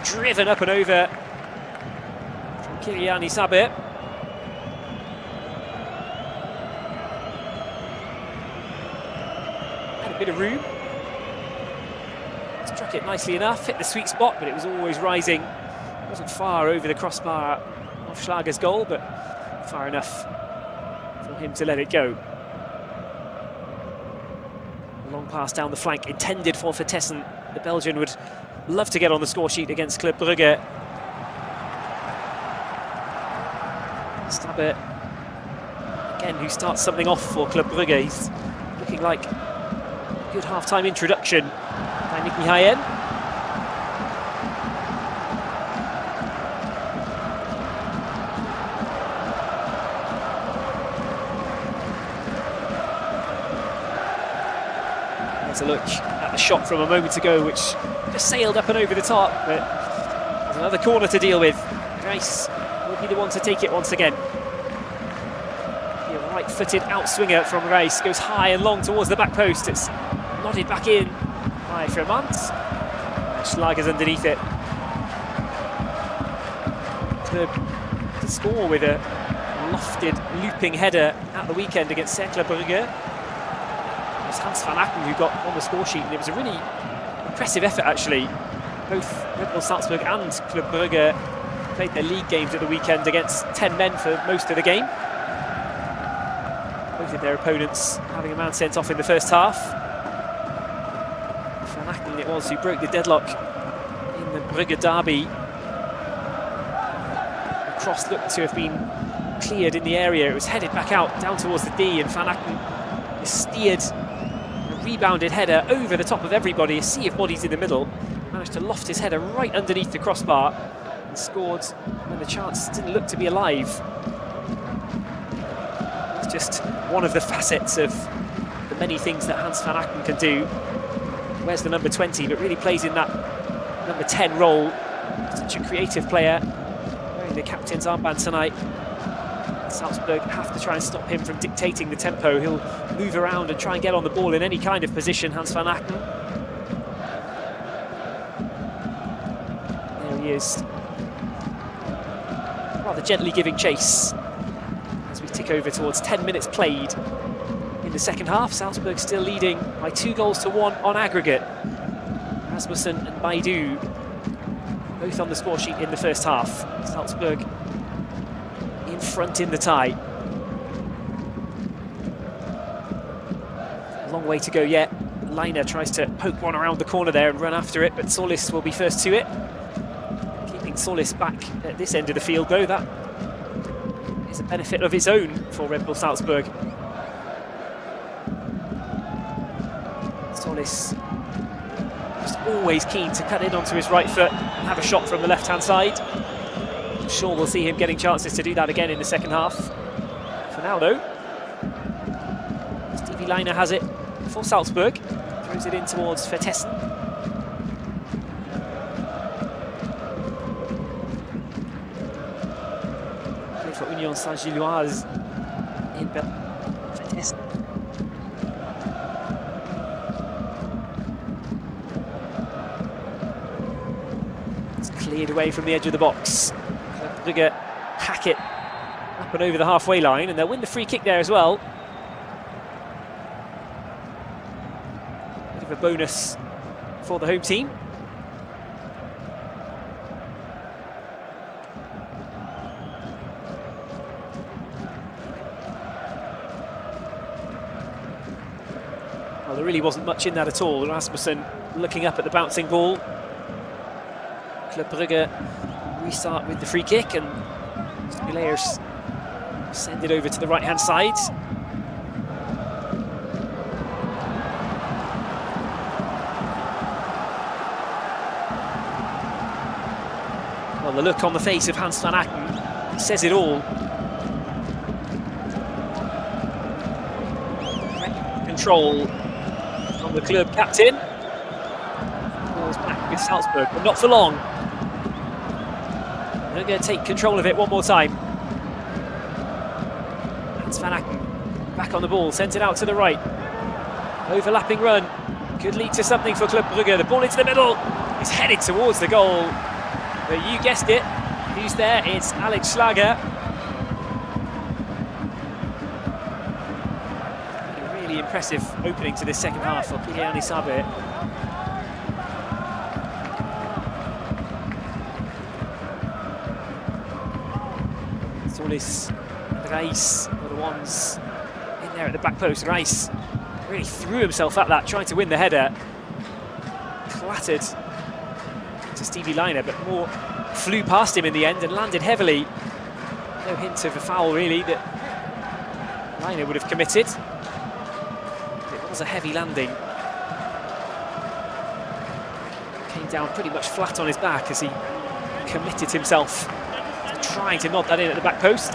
S1: driven up and over from Kylian Isabe. Bit of room, struck it nicely enough, hit the sweet spot, but it was always rising. It wasn't far over the crossbar of Schlager's goal, but far enough for him to let it go. A long pass down the flank intended for Vertessen. The Belgian would love to get on the score sheet against Club Brugge. Stabber again, who starts something off for Club Brugge. He's looking like good half-time introduction by Nicky Hyen. There's a look at the shot from a moment ago, which just sailed up and over the top, but there's another corner to deal with. Rice will be the one to take it once again. The right-footed outswinger from Rice goes high and long towards the back post. It's nodded back in by Vermont. Schlager's underneath it. Club to score with a lofted, looping header at the weekend against Cercle Brugge. It was Hans van Aken who got on the score sheet, and it was a really impressive effort, actually. Both Red Bull Salzburg and Club Brugge played their league games at the weekend against 10 men for most of the game. Both of their opponents having a man sent off in the first half. Van Aken it was who broke the deadlock in the Brugge derby. The cross looked to have been cleared in the area. It was headed back out down towards the D, and Van Aken steered a rebounded header over the top of everybody, a sea of bodies in the middle. Managed to loft his header right underneath the crossbar and scored when the chance didn't look to be alive. It's just one of the facets of the many things that Hans Van Aken can do. Wears the number 20, but really plays in that number 10 role. Such a creative player, wearing the captain's armband tonight. Salzburg have to try and stop him from dictating the tempo. He'll move around and try and get on the ball in any kind of position, Hans Van Aken. There he is, rather gently giving chase as we tick over towards 10 minutes played in the second half. Salzburg still leading by 2-1 on aggregate. Rasmussen and Baidu both on the score sheet in the first half. Salzburg in front in the tie. A long way to go yet. Leiner tries to poke one around the corner there and run after it, but Solis will be first to it. Keeping Solis back at this end of the field, though, that is a benefit of its own for Red Bull Salzburg. Solis just always keen to cut in onto his right foot and have a shot from the left-hand side. I'm sure we'll see him getting chances to do that again in the second half. For now, though, Stevie Leiner has it for Salzburg. Throws it in towards Vertessen. Play for Union Saint-Gilloise in Vertessen. It's cleared away from the edge of the box. Brugge hack it up and over the halfway line, and they'll win the free kick there as well. Bit of a bonus for the home team. Well, there really wasn't much in that at all. Rasmussen looking up at the bouncing ball. Club Brugge restart with the free kick, and players send it over to the right-hand side. Well, the look on the face of Hans Van Aken says it all. Control from the club captain. Ball's back with Salzburg, but not for long. They're going to take control of it one more time. Hans Van Aken back on the ball, sent it out to the right. Overlapping run could lead to something for Club Brugge. The ball into the middle. It's headed towards the goal. But you guessed it. Who's there? It's Alex Schlager. A really impressive opening to this second half for Kylian Isabe. Solis and Reis were the ones in there at the back post. Reis really threw himself at that, trying to win the header. Clattered to Stevie Leiner, but more flew past him in the end and landed heavily. No hint of a foul, really, that Leiner would have committed. It was a heavy landing. Came down pretty much flat on his back as he committed himself to trying to nod that in at the back post.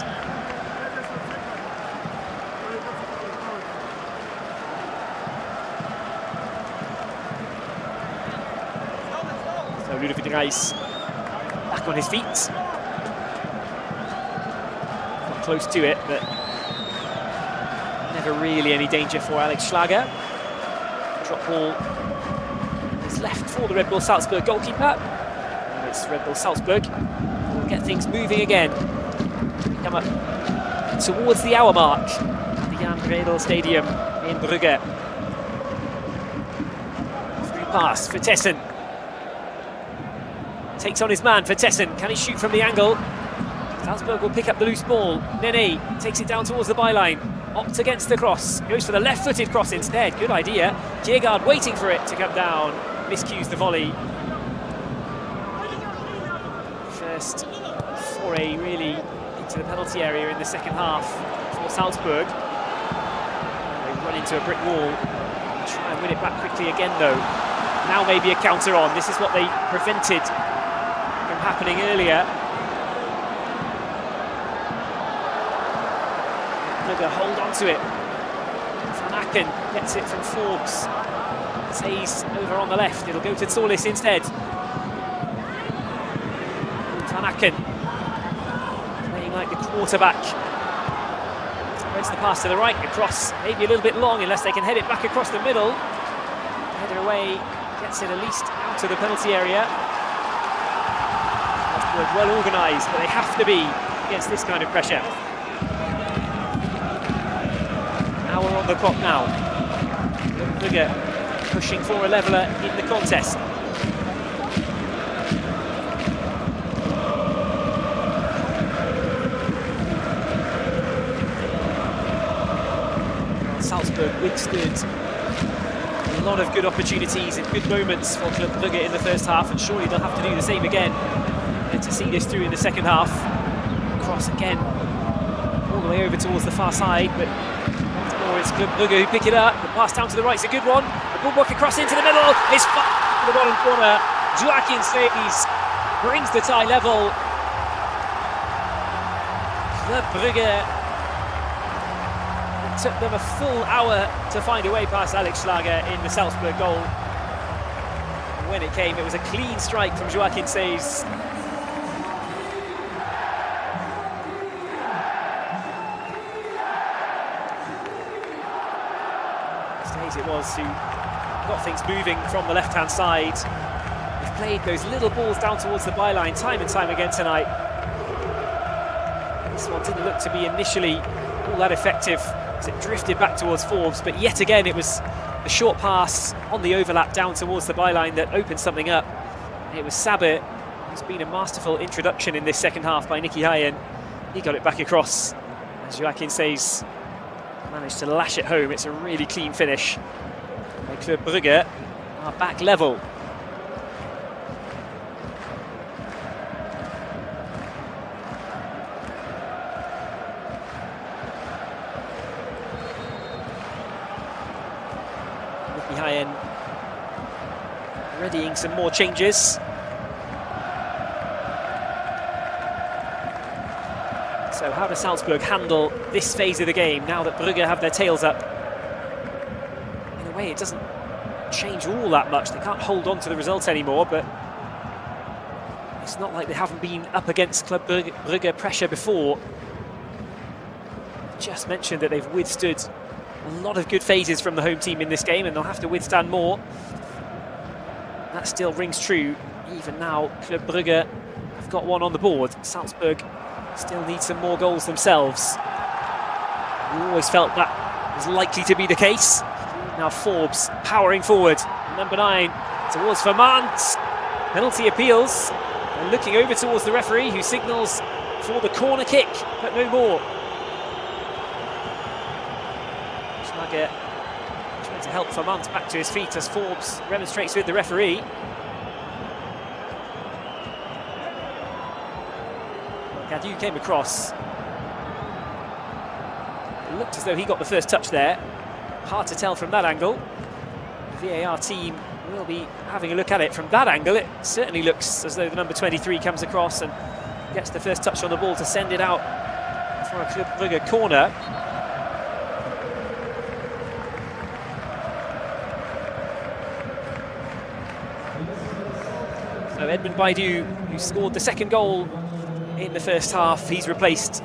S1: So Ludovic Reis back on his feet. Got close to it, but never really any danger for Alex Schlager. Drop ball is left for the Red Bull Salzburg goalkeeper. And it's Red Bull Salzburg who will get things moving again. We come up towards the hour mark at the Jan Bredel Stadium in Brugge. Free pass for Vertessen. takes on his man for Tessen. Can he shoot from the angle? Salzburg will pick up the loose ball. Nene takes it down towards the byline. Opts against the cross. Goes for the left-footed cross instead. Good idea. Kiergaard waiting for it to come down. Miscues the volley. First foray really into the penalty area in the second half for Salzburg. They run into a brick wall. Try and win it back quickly again though. Now maybe a counter on. This is what they prevented from happening earlier. Brugge hold on to it. Van Aken gets it from Forbes. Stays over on the left. It'll go to Tsolis instead. Van Aken playing like the quarterback. Spreads the pass to the right. The cross maybe a little bit long unless they can head it back across the middle. Header away. Gets it at least out of the penalty area. Well organised, but they have to be against this kind of pressure. Hour on the clock now. Brugge pushing for a leveller in the contest. Salzburg withstood a lot of good opportunities and good moments for Club Brugge in the first half, and surely they'll have to do the same again and to see this through in the second half. Cross again, all the way over towards the far side, but it's Club Brugge who pick it up. The pass down to the right is a good one. The ball walk across into the middle. It's far to the bottom corner. Joaquin Stays brings the tie level. Club Brugge, it took them a full hour to find a way past Alex Schlager in the Salzburg goal. And when it came, it was a clean strike from Joaquin Stays. It was who got things moving from the left-hand side. They've played those little balls down towards the byline time and time again tonight. This one didn't look to be initially all that effective as it drifted back towards Forbes, but yet again it was the short pass on the overlap down towards the byline that opened something up. And it was Saber who's been a masterful introduction in this second half by Nicky Hayen. He got it back across as Joaquin Stays managed to lash it home. It's a really clean finish. And Club Brugge are back level. Nicky Hayen readying some more changes. So how does Salzburg handle this phase of the game now that Brugge have their tails up? In a way, it doesn't change all that much. They can't hold on to the result anymore, but it's not like they haven't been up against Club Brugge pressure before. Just mentioned that they've withstood a lot of good phases from the home team in this game, and they'll have to withstand more. That still rings true. Even now, Club Brugge have got one on the board. Salzburg still need some more goals themselves. We always felt that was likely to be the case. Now Forbes powering forward. Number 9 towards Vermaat. Penalty appeals. And looking over towards the referee who signals for the corner kick, but no more. Schlager trying to help Vermaat back to his feet as Forbes remonstrates with the referee. Gadu came across. It looked as though he got the first touch there. Hard to tell from that angle. The VAR team will be having a look at it from that angle. It certainly looks as though the number 23 comes across and gets the first touch on the ball to send it out for a Club Brugge corner. So Edmund Baidu, who scored the second goal in the first half, he's replaced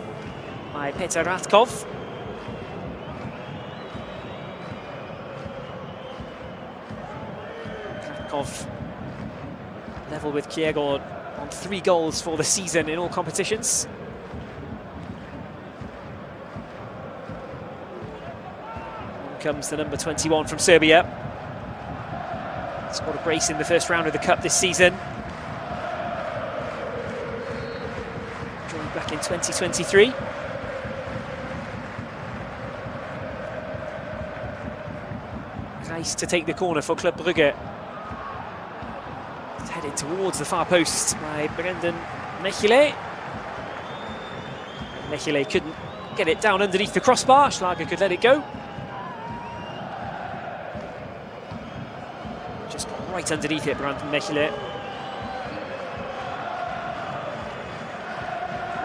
S1: by Petr Radkov. Radkov level with Kiergaard on 3 goals for the season in all competitions. On comes the number 21 from Serbia. Scored a brace in the first round of the Cup this season. in 2023. Nice to take the corner for Club Brugge. It's headed towards the far post by Brendan Mechele. Mechele couldn't get it down underneath the crossbar. Schlager could let it go. Just got right underneath it, Brendan Mechele.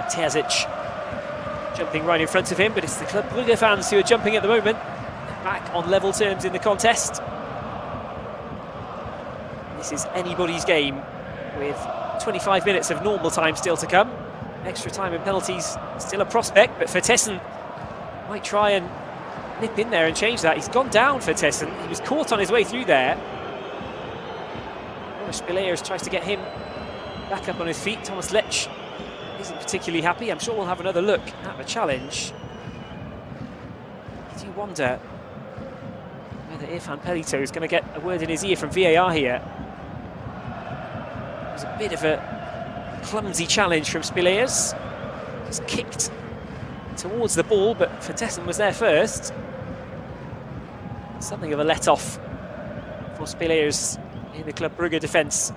S1: Terzic jumping right in front of him, but it's the Club Brugge fans who are jumping at the moment. Back on level terms in the contest. This is anybody's game with 25 minutes of normal time still to come. Extra time and penalties still a prospect, but Vertessen might try and nip in there and change that. He's gone down, Vertessen. He was caught on his way through there. Spillers tries to get him back up on his feet. Thomas Lech isn't particularly happy. I'm sure we'll have another look at the challenge. I do wonder whether Irfan Pelito is going to get a word in his ear from VAR here. It was a bit of a clumsy challenge from Spillers. Just kicked towards the ball, but Vertessen was there first. Something of a let-off for Spillers in the Club Brugge defence.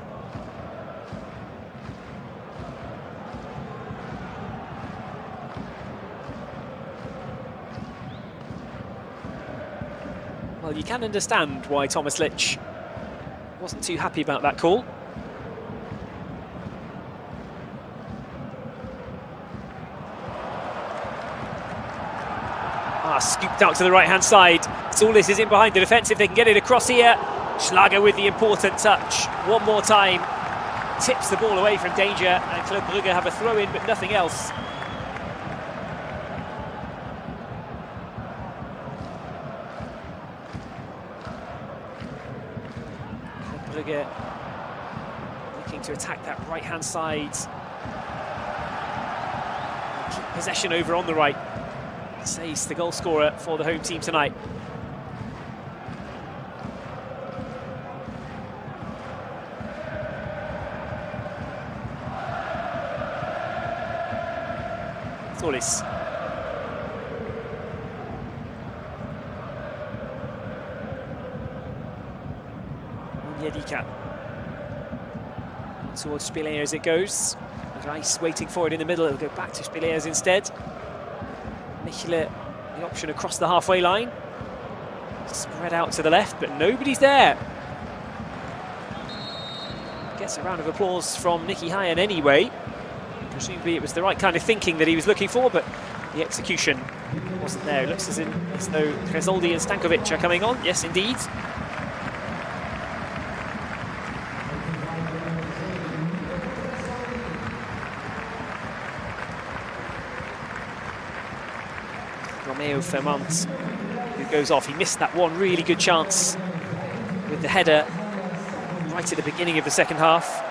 S1: Well, you can understand why Thomas Lech wasn't too happy about that call. Scooped out to the right-hand side. Solis is in behind the defence if they can get it across here. Schlager with the important touch. One more time. Tips the ball away from danger, and Club Brugge have a throw-in, but nothing else. Brugge looking to attack that right-hand side. Keep possession over on the right. Says the goal scorer for the home team tonight. Solis. Yedika. Towards Spillers as it goes. Rice waiting for it in the middle. It'll go back to Spillers instead. Mechele, the option across the halfway line. Spread out to the left, but nobody's there. Gets a round of applause from Nicky Hyan anyway. Presumably it was the right kind of thinking that he was looking for, but the execution wasn't there. It looks as though Tresoldi and Stankovic are coming on. Yes, indeed. Romeo Fermant, who goes off. He missed that one really good chance with the header right at the beginning of the second half.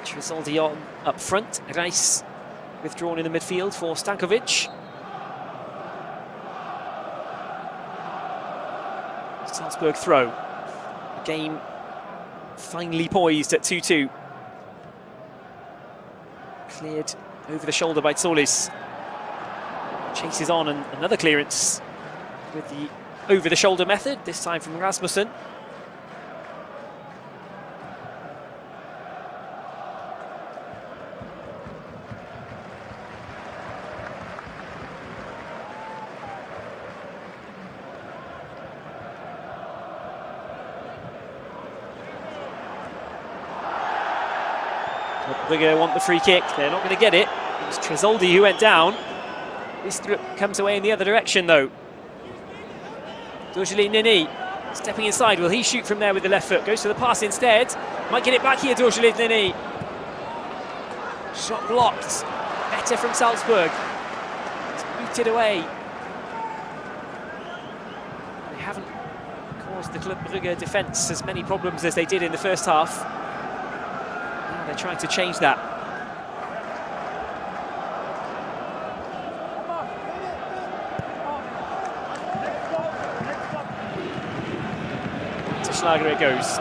S1: Tresoldi on up front. Rice withdrawn in the midfield for Stankovic. Salzburg throw. The game finely poised at 2-2. Cleared over the shoulder by Solis. Chases on, and another clearance with the over-the-shoulder method, this time from Rasmussen. Brugge want the free kick. They're not going to get it. It was Tresoldi who went down. This comes away in the other direction, though. Dorjeli Nini stepping inside. Will he shoot from there with the left foot? Goes for the pass instead. Might get it back here, Dorjeli Nini. Shot blocked. Better from Salzburg. It's booted away. They haven't caused the Club Brugge defence as many problems as they did in the first half. They're trying to change that. To Schlager it goes.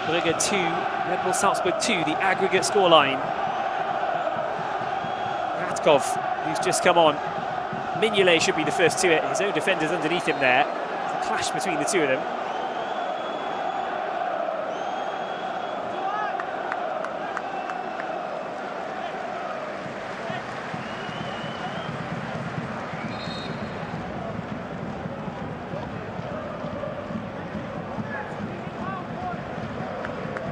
S1: Brugge 2, Red Bull Salzburg 2, the aggregate scoreline. Ratkov, who's just come on. Mignolet should be the first to it. His own defender's underneath him there. There's a clash between the two of them.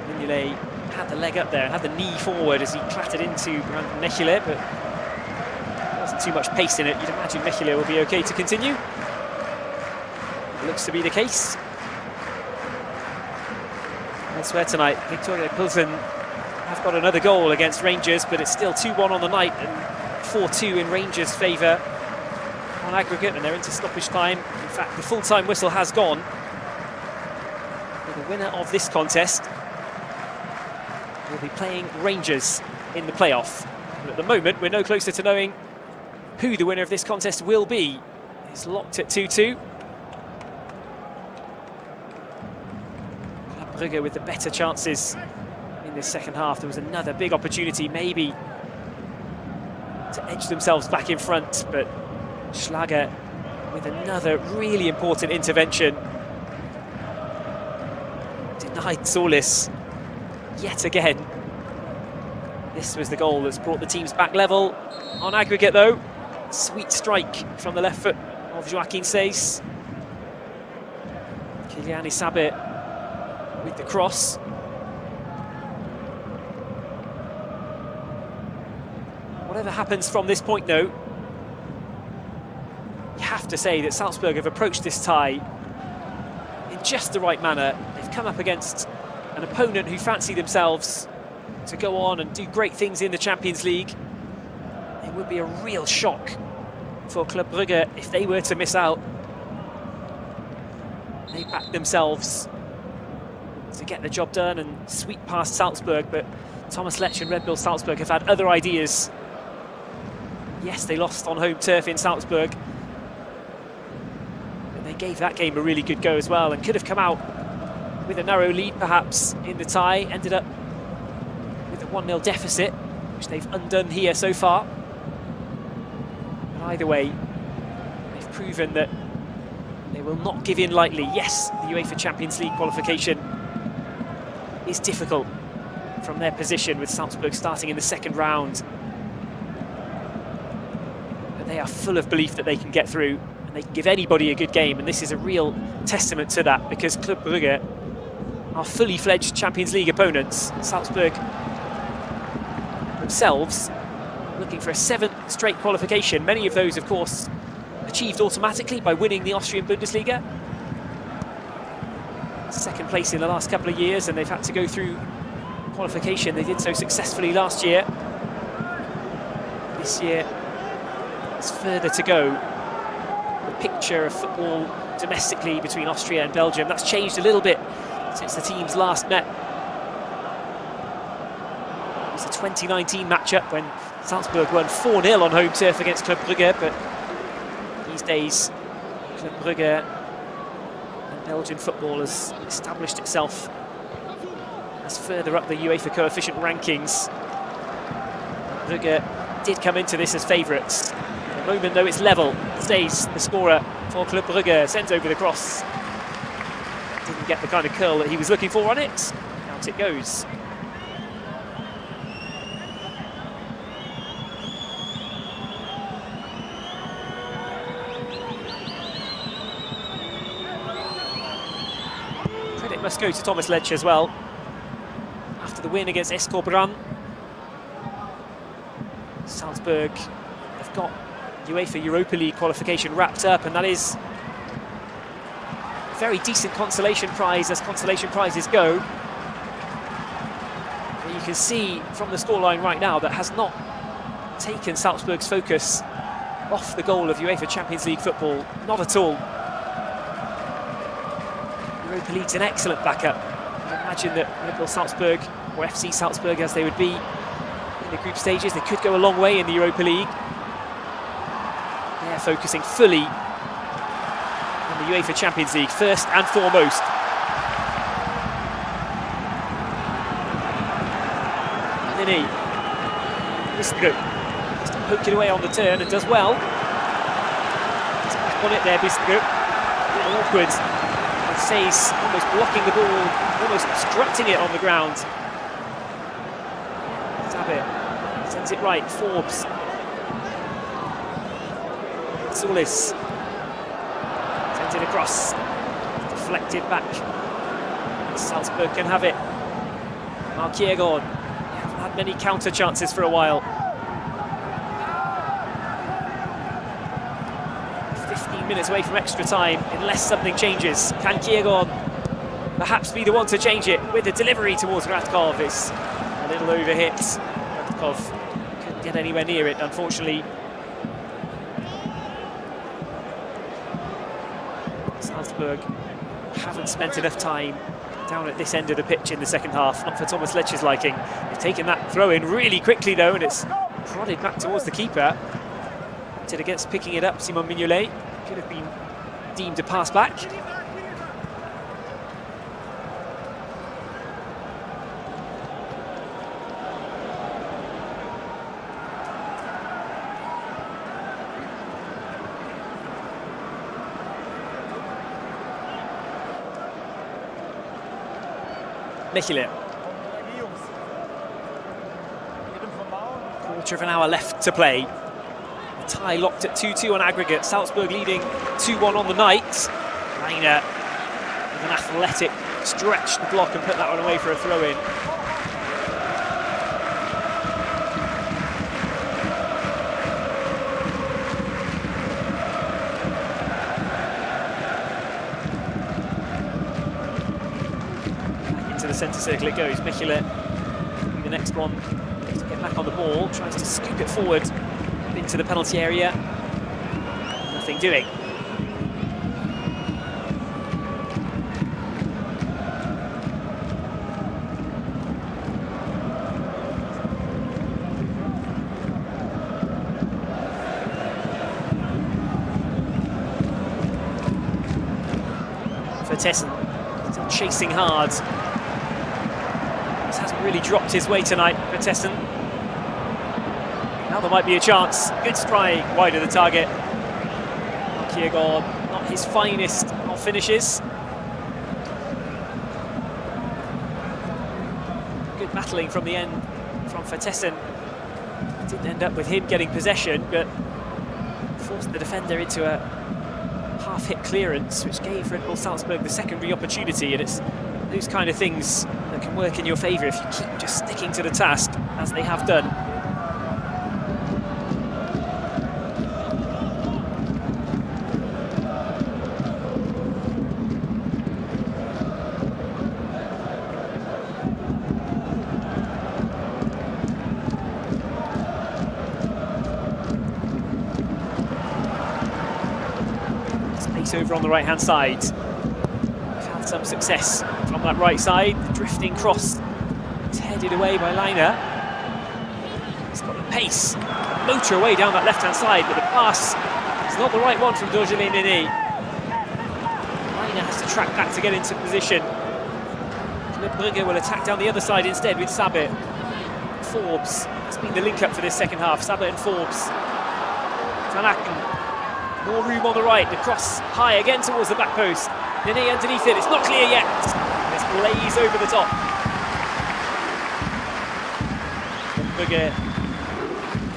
S1: Mignolet had the leg up there, had the knee forward as he clattered into Brandon Mechele, but there wasn't too much pace in it. You'd imagine Mechele will be okay to continue. Looks to be the case. Elsewhere tonight, Victoria Pilsen have got another goal against Rangers, but it's still 2-1 on the night and 4-2 in Rangers' favour on aggregate, and they're into stoppage time. In fact, the full-time whistle has gone. But the winner of this contest will be playing Rangers in the playoff. But at the moment, we're no closer to knowing who the winner of this contest will be. It's locked at 2-2. Brugge with the better chances in this second half. There was another big opportunity maybe to edge themselves back in front, but Schlager with another really important intervention denied Solis yet again. This was the goal that's brought the teams back level. On aggregate though, sweet strike from the left foot of Joaquin Seis. Kylian Isabet with the cross. Whatever happens from this point though, you have to say that Salzburg have approached this tie in just the right manner. They've come up against an opponent who fancy themselves to go on and do great things in the Champions League. It would be a real shock for Club Brugge if they were to miss out. They backed themselves to get the job done and sweep past Salzburg, but Thomas Lech and Red Bull Salzburg have had other ideas. Yes, they lost on home turf in Salzburg, but they gave that game a really good go as well and could have come out with a narrow lead perhaps in the tie. Ended up with a 1-0 deficit, which they've undone here so far. But either way, they've proven that they will not give in lightly. Yes, the UEFA Champions League qualification is difficult from their position, with Salzburg starting in the second round. But they are full of belief that they can get through and they can give anybody a good game, and this is a real testament to that, because Club Brugge are fully fledged Champions League opponents. Salzburg themselves looking for a 7th straight qualification, many of those of course achieved automatically by winning the Austrian Bundesliga. Second place in the last couple of years, and they've had to go through qualification. They did so successfully last year. This year there's further to go. The picture of football domestically between Austria and Belgium, that's changed a little bit since the teams last met. It was a 2019 matchup when Salzburg won 4-0 on home turf against Club Brugge, but these days Club Brugge and Belgian football has established itself as further up the UEFA coefficient rankings. Brugge did come into this as favourites. At the moment though, it's level. Stays the scorer for Club Brugge, sends over the cross. Didn't get the kind of curl that he was looking for on it. Out it goes. Credit must go to Thomas Lech as well. After the win against Escoubran, Salzburg have got UEFA Europa League qualification wrapped up, and that is a very decent consolation prize as consolation prizes go. And you can see from the scoreline right now that has not taken Salzburg's focus off the goal of UEFA Champions League football, not at all. Europa League's an excellent backup. I imagine that Red Bull Salzburg, or FC Salzburg as they would be in the group stages, they could go a long way in the Europa League. They're focusing fully on the UEFA Champions League first and foremost. Nini. Brugge just poke it away on the turn and does well. He's back on it there, Brugge. A little awkward. And Says almost blocking the ball, almost obstructing it on the ground. Sabit sends it right, Forbes. Solis sends it across, deflected back. Salzburg can have it. Markiegon haven't had many counter chances for a while. 15 minutes away from extra time, unless something changes. Can Kiegon perhaps be the one to change it with the delivery towards Radkov? It's a little overhit. Radkov couldn't get anywhere near it, unfortunately. Salzburg haven't spent enough time down at this end of the pitch in the second half, not for Thomas Letsch's liking. They've taken that throw in really quickly though, and it's prodded back towards the keeper. Acted against picking it up, Simon Mignolet. Could have been deemed a pass back. Michele. Quarter of an hour left to play. The tie locked at 2-2 on aggregate. Salzburg leading 2-1 on the night. Reiner with an athletic stretch the block and put that one away for a throw-in. The centre circle it goes. Michele, the next one to get back on the ball, tries to scoop it forward into the penalty area. Nothing doing. Vertessen still chasing hard. Hasn't really dropped his way tonight, Vertessen. Now there might be a chance. Good strike, wide of the target. Kiergaard, not his finest of finishes. Good battling from the end from Vertessen. Didn't end up with him getting possession, but forced the defender into a half-hit clearance, which gave Red Bull Salzburg the secondary opportunity, and it's those kind of things that can work in your favour if you keep just sticking to the task, as they have done. Space over on the right-hand side. Some success from that right side. The drifting cross is headed away by Leiner. He's got the pace, motor away down that left-hand side, but the pass is not the right one from Dorgelin Nini. Leiner has to track back to get into position. Brugge will attack down the other side instead with Sabit. Forbes has been the link-up for this second half. Sabit and Forbes. Van Aken. More room on the right. The cross high again towards the back post. Nini underneath it, it's not clear yet. It's blaze over the top. Brugge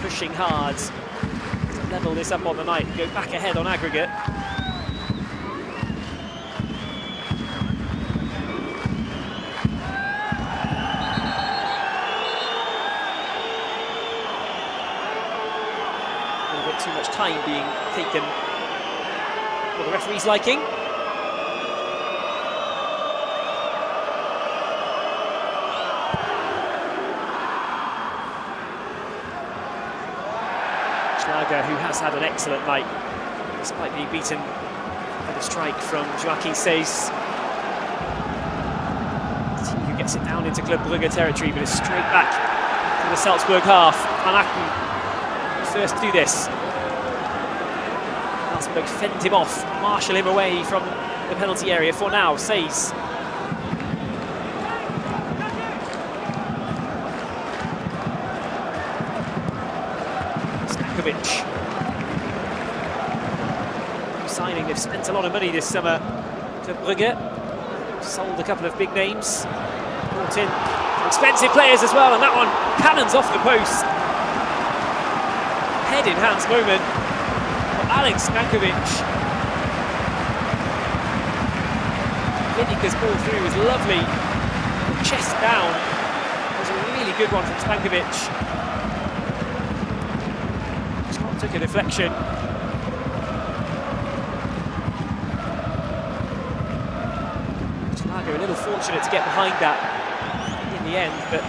S1: pushing hard to level this up on the night and go back ahead on aggregate. A little bit too much time being taken for the referee's liking. Who has had an excellent night, despite being beaten by the strike from Joachim Says. Who gets it down into Club Brugge territory, but it's straight back to the Salzburg half. Van Aken first to do this. Salzburg fend him off, marshal him away from the penalty area for now. Says. Stankovic. Signing, they've spent a lot of money this summer to Brugge. Sold a couple of big names. Brought in expensive players as well, and that one cannons off the post. Head in hands moment for Alex Stankovic. Vinika's ball through was lovely. Chest down. It was a really good one from Stankovic. Scott took a deflection. Schlager a little fortunate to get behind that in the end, but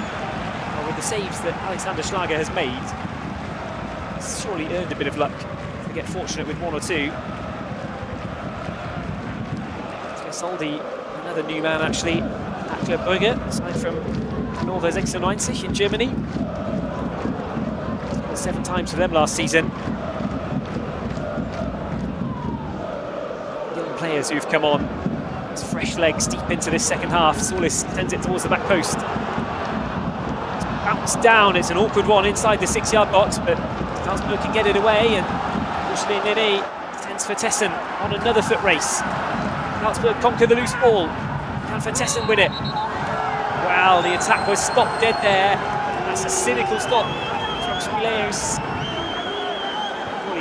S1: with the saves that Alexander Schlager has made, he's surely earned a bit of luck to get fortunate with one or two. Soldi, another new man actually at Club Brugge, aside from Hannover 96 in Germany. 7 times for them last season. Young players who've come on as fresh legs deep into this second half. Solis sends it towards the back post. Bounced down, it's an awkward one inside the 6-yard box, but Salzburg can get it away, and unfortunately Nene sends for Tessen on another foot race. Salzburg conquer the loose ball. Can Vertessen win it? Wow, the attack was stopped dead there. That's a cynical stop from Spieleus.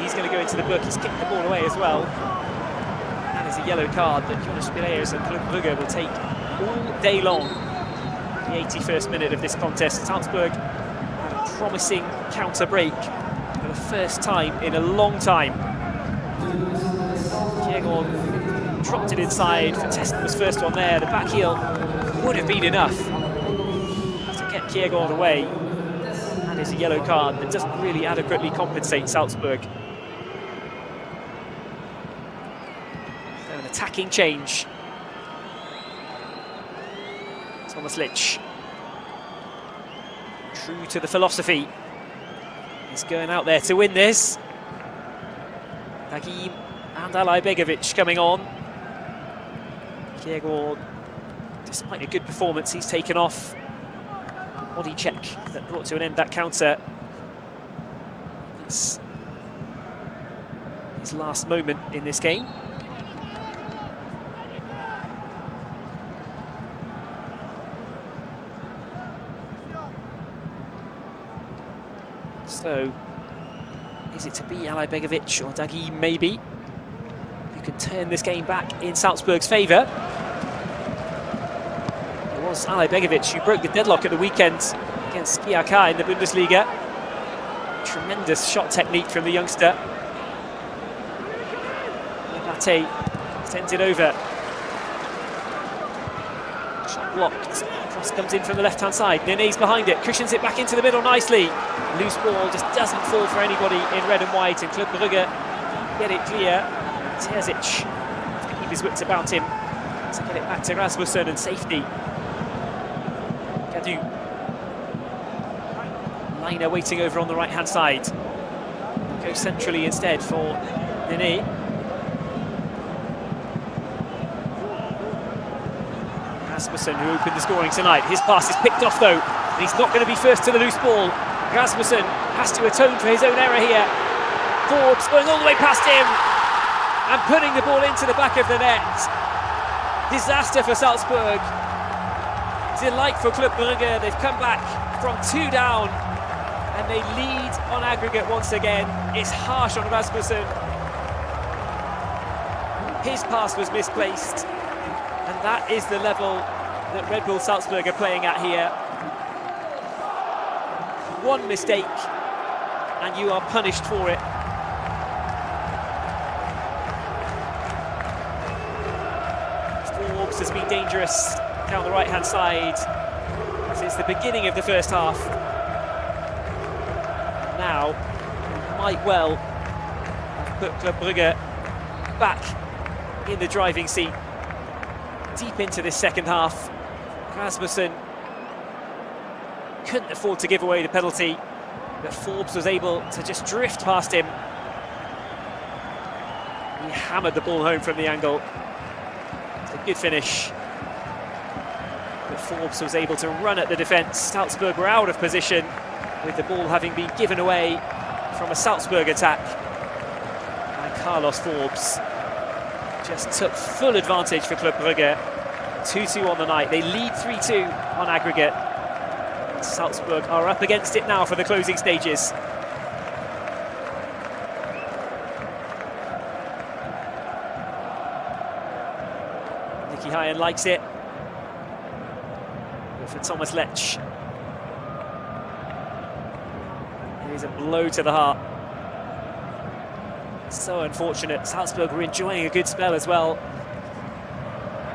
S1: He's going to go into the book. He's kicked the ball away as well. That is a yellow card that Jonas Spieleus and Club Brugge will take all day long. The 81st minute of this contest. Salzburg had a promising counter break for the first time in a long time. Diego dropped it inside. Vertessen was first one there. The back heel would have been enough to get Kiergaard away. That is a yellow card that doesn't really adequately compensate Salzburg. So an attacking change. Thomas Litsch, true to the philosophy, he's going out there to win this. Dagim and Alajbegovic coming on. Kiergaard, despite a good performance, he's taken off. Body check that brought to an end that counter. It's his last moment in this game. So, is it to be Alajbegovic or Dagim maybe, who can turn this game back in Salzburg's favour? It was Alajbegovic who broke the deadlock at the weekend against Skiaka in the Bundesliga. Tremendous shot technique from the youngster. Mate sends it over. Shot blocked. Cross comes in from the left-hand side. Nene's behind it, cushions it back into the middle nicely. Loose ball just doesn't fall for anybody in red and white, and Club Brugge get it clear. Terzic has to keep his wits about him to get it back to Rasmussen and safety. Gadu. Liner waiting over on the right-hand side. Goes centrally instead for Nene. Rasmussen, who opened the scoring tonight. His pass is picked off though, and he's not going to be first to the loose ball. Rasmussen has to atone for his own error here. Forbes going all the way past him and putting the ball into the back of the net. Disaster for Salzburg. Delight for Club Brugge. They've come back from 2 down and they lead on aggregate once again. It's harsh on Rasmussen. His pass was misplaced, and that is the level that Red Bull Salzburg are playing at here. One mistake and you are punished for it. Forbes has been dangerous down the right-hand side since the beginning of the first half. Now, might well put Club Brugge back in the driving seat deep into this second half. Rasmussen couldn't afford to give away the penalty, but Forbes was able to just drift past him. He hammered the ball home from the angle. It's a good finish, but Forbes was able to run at the defence. Salzburg were out of position with the ball having been given away from a Salzburg attack. And Carlos Forbes just took full advantage for Club Brugge. 2-2 on the night. They lead 3-2 on aggregate. Salzburg are up against it now for the closing stages. Nicky Hyen likes it. But for Thomas Lech, it is a blow to the heart. So unfortunate. Salzburg were enjoying a good spell as well.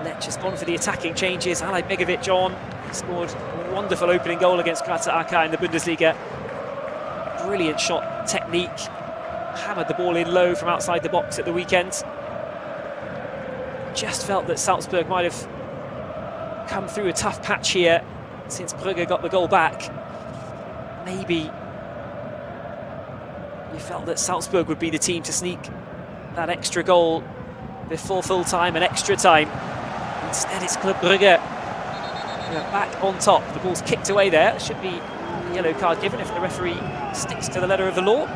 S1: Lech has gone for the attacking changes. Alay Begovic on. He scored a wonderful opening goal against Grazer Akka in the Bundesliga. Brilliant shot technique. Hammered the ball in low from outside the box at the weekend. Just felt that Salzburg might have come through a tough patch here since Brugge got the goal back. Maybe you felt that Salzburg would be the team to sneak that extra goal before full time and extra time. Instead, it's Club Brugge back on top. The ball's kicked away there. It should be a yellow card given if the referee sticks to the letter of the law.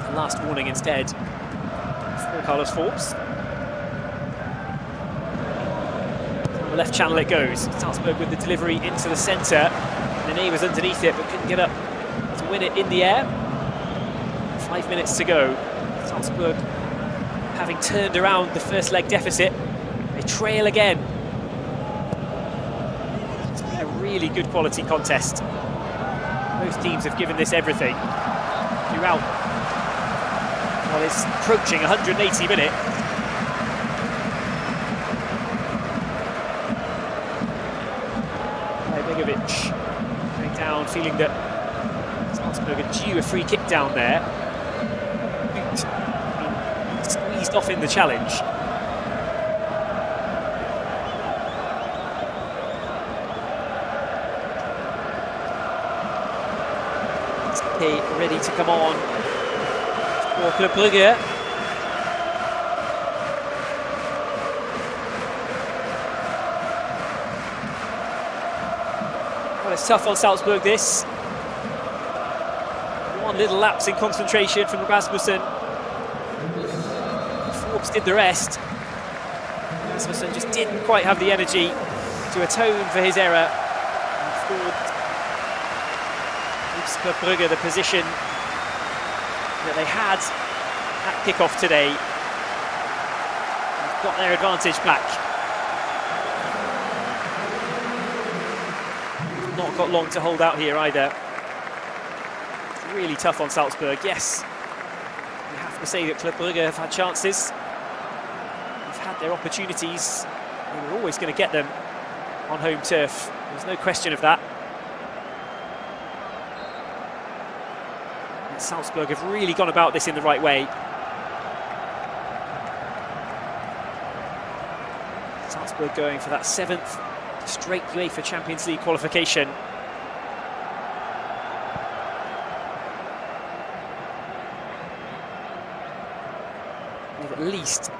S1: The last warning instead for Carlos Forbes. On the left channel it goes. Salzburg with the delivery into the centre. Nene was underneath it but couldn't get up to win it in the air. 5 minutes to go. Salzburg, having turned around the first leg deficit, they trail again. It's been a really good quality contest. Both teams have given this everything throughout. Well, it's approaching 180 minutes. Begovic going down, feeling that Salzburg are due a free kick down there. Squeezed off in the challenge. Okay, ready to come on for Club Brugge. Well, it's tough on Salzburg, this. One little lapse in concentration from Rasmussen. Forbes did the rest. Rasmussen just didn't quite have the energy to atone for his error. And Forbes gives Club Brugge the position that they had at kickoff today. They've got their advantage back. Not got long to hold out here either. It's really tough on Salzburg. Yes, you have to say that Club Brugge have had chances. They've had their opportunities. They were always going to get them on home turf. There's no question of that. And Salzburg have really gone about this in the right way. Salzburg going for that 7th straight UEFA Champions League qualification. They've at least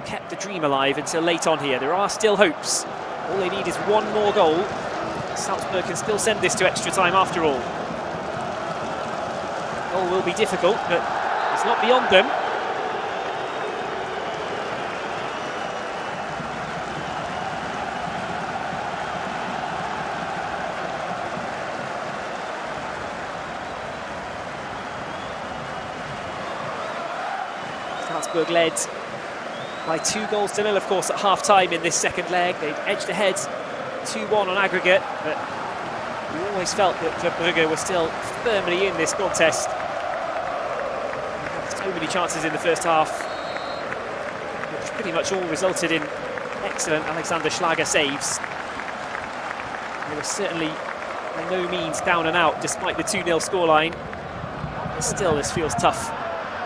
S1: kept the dream alive until late on here. There are still hopes. All they need is one more goal. Salzburg can still send this to extra time after all. Goal will be difficult, but it's not beyond them. Salzburg led by 2-0 of course at half-time in this second leg. They'd edged ahead 2-1 on aggregate, but we always felt that Club Brugge were still firmly in this contest. They had so many chances in the first half, which pretty much all resulted in excellent Alexander Schlager saves. They were certainly by no means down and out despite the 2-0 scoreline. But still, this feels tough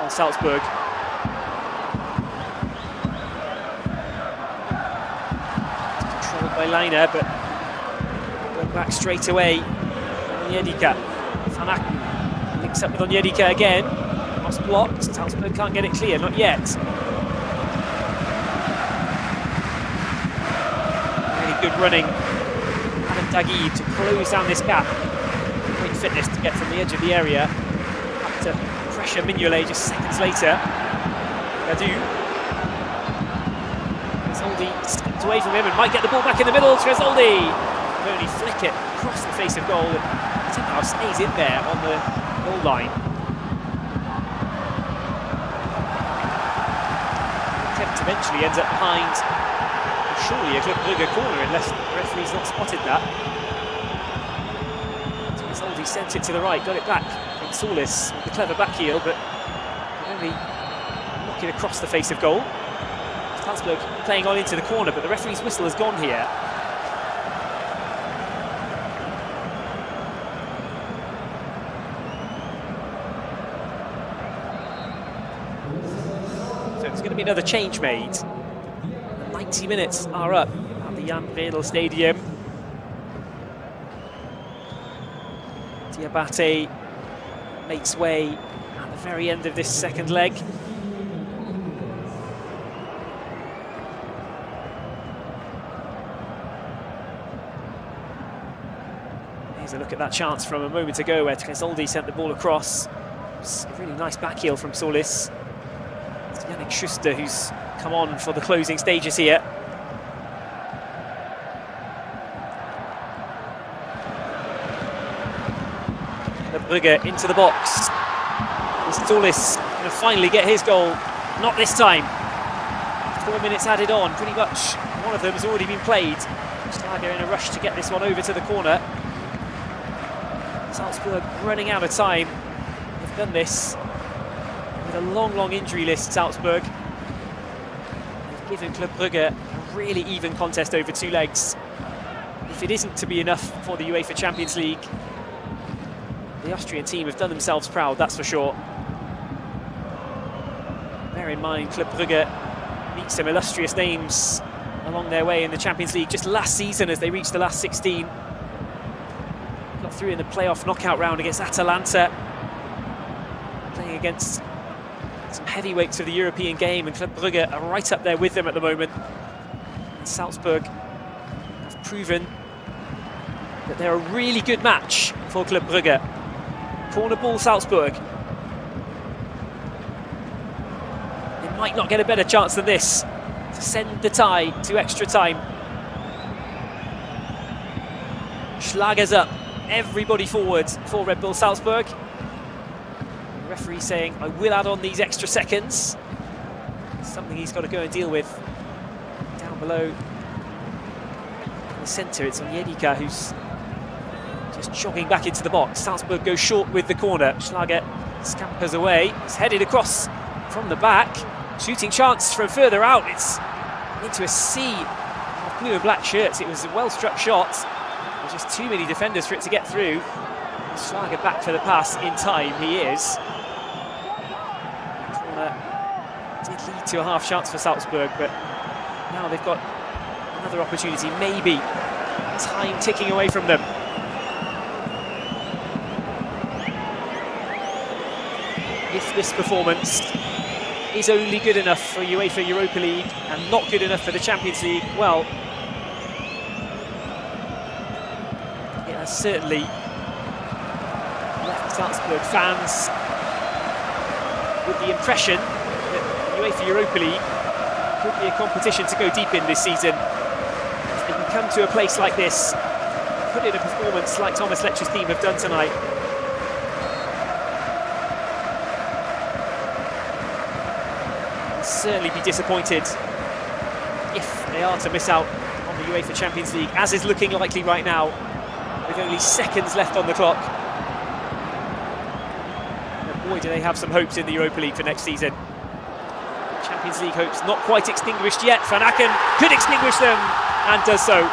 S1: on Salzburg. By Liner, but went back straight away. Onyedika, Van Aken links up with Onyedika again. Cross blocked. Salzburg can't get it clear, not yet. running Adam Dagui to close down this gap. Great fitness to get from the edge of the area up to pressure Mignolet just seconds later. Gadou. Tresoldi stepped away from him and might get the ball back in the middle. Tresoldi can only flick it across the face of goal. It somehow stays in there on the goal line. Attempt eventually ends up behind, surely a Club Brugge corner, unless the referee's not spotted that. Tresoldi sent it to the right, got it back from Solis with the clever back heel, but can only knock it across the face of goal. Salzburg playing on into the corner, but the referee's whistle has gone here. So there's going to be another change made. The 90 minutes are up at the Jan Bredel Stadium. Diabate makes way at the very end of this second leg. Here's a look at that chance from a moment ago where Tresoldi sent the ball across. It's a really nice back heel from Solis. It's Yannick Schuster who's come on for the closing stages here. Brugge into the box. Solis going to finally get his goal. Not this time. 4 minutes added on, pretty much. One of them has already been played. Schlager in a rush to get this one over to the corner. Salzburg running out of time. They've done this with a long injury list, Salzburg. They've given Club Brugge a really even contest over 2 legs. If it isn't to be enough for the UEFA Champions League, the Austrian team have done themselves proud, that's for sure. Bear in mind, Club Brugge meet some illustrious names along their way in the Champions League just last season as they reached the last 16. Got through in the playoff knockout round against Atalanta, playing against some heavyweights of the European game, and Club Brugge are right up there with them at the moment. And Salzburg have proven that they're a really good match for Club Brugge. Corner ball Salzburg. They might not get a better chance than this to send the tie to extra time. Schlager's up. Everybody forward for Red Bull Salzburg. The referee saying, I will add on these extra seconds. It's something he's got to go and deal with. Down below in the centre, it's Onyedika who's just jogging back into the box. Salzburg goes short with the corner. Schlager scampers away. It's headed across from the back. Shooting chance from further out. It's into a sea of blue and black shirts. It was a well-struck shot. There's just too many defenders for it to get through. Schlager back for the pass in time. He is. The corner did lead to a half chance for Salzburg, but now they've got another opportunity. Maybe time ticking away from them. If this performance is only good enough for UEFA Europa League and not good enough for the Champions League, well, it has certainly left Salzburg fans with the impression that UEFA Europa League could be a competition to go deep in this season. If they can come to a place like this, put in a performance like Thomas Letch's team have done tonight, certainly be disappointed if they are to miss out on the UEFA Champions League, as is looking likely right now, with only seconds left on the clock. And boy, do they have some hopes in the Europa League for next season. Champions League hopes not quite extinguished yet. Van Aken could extinguish them, and does so.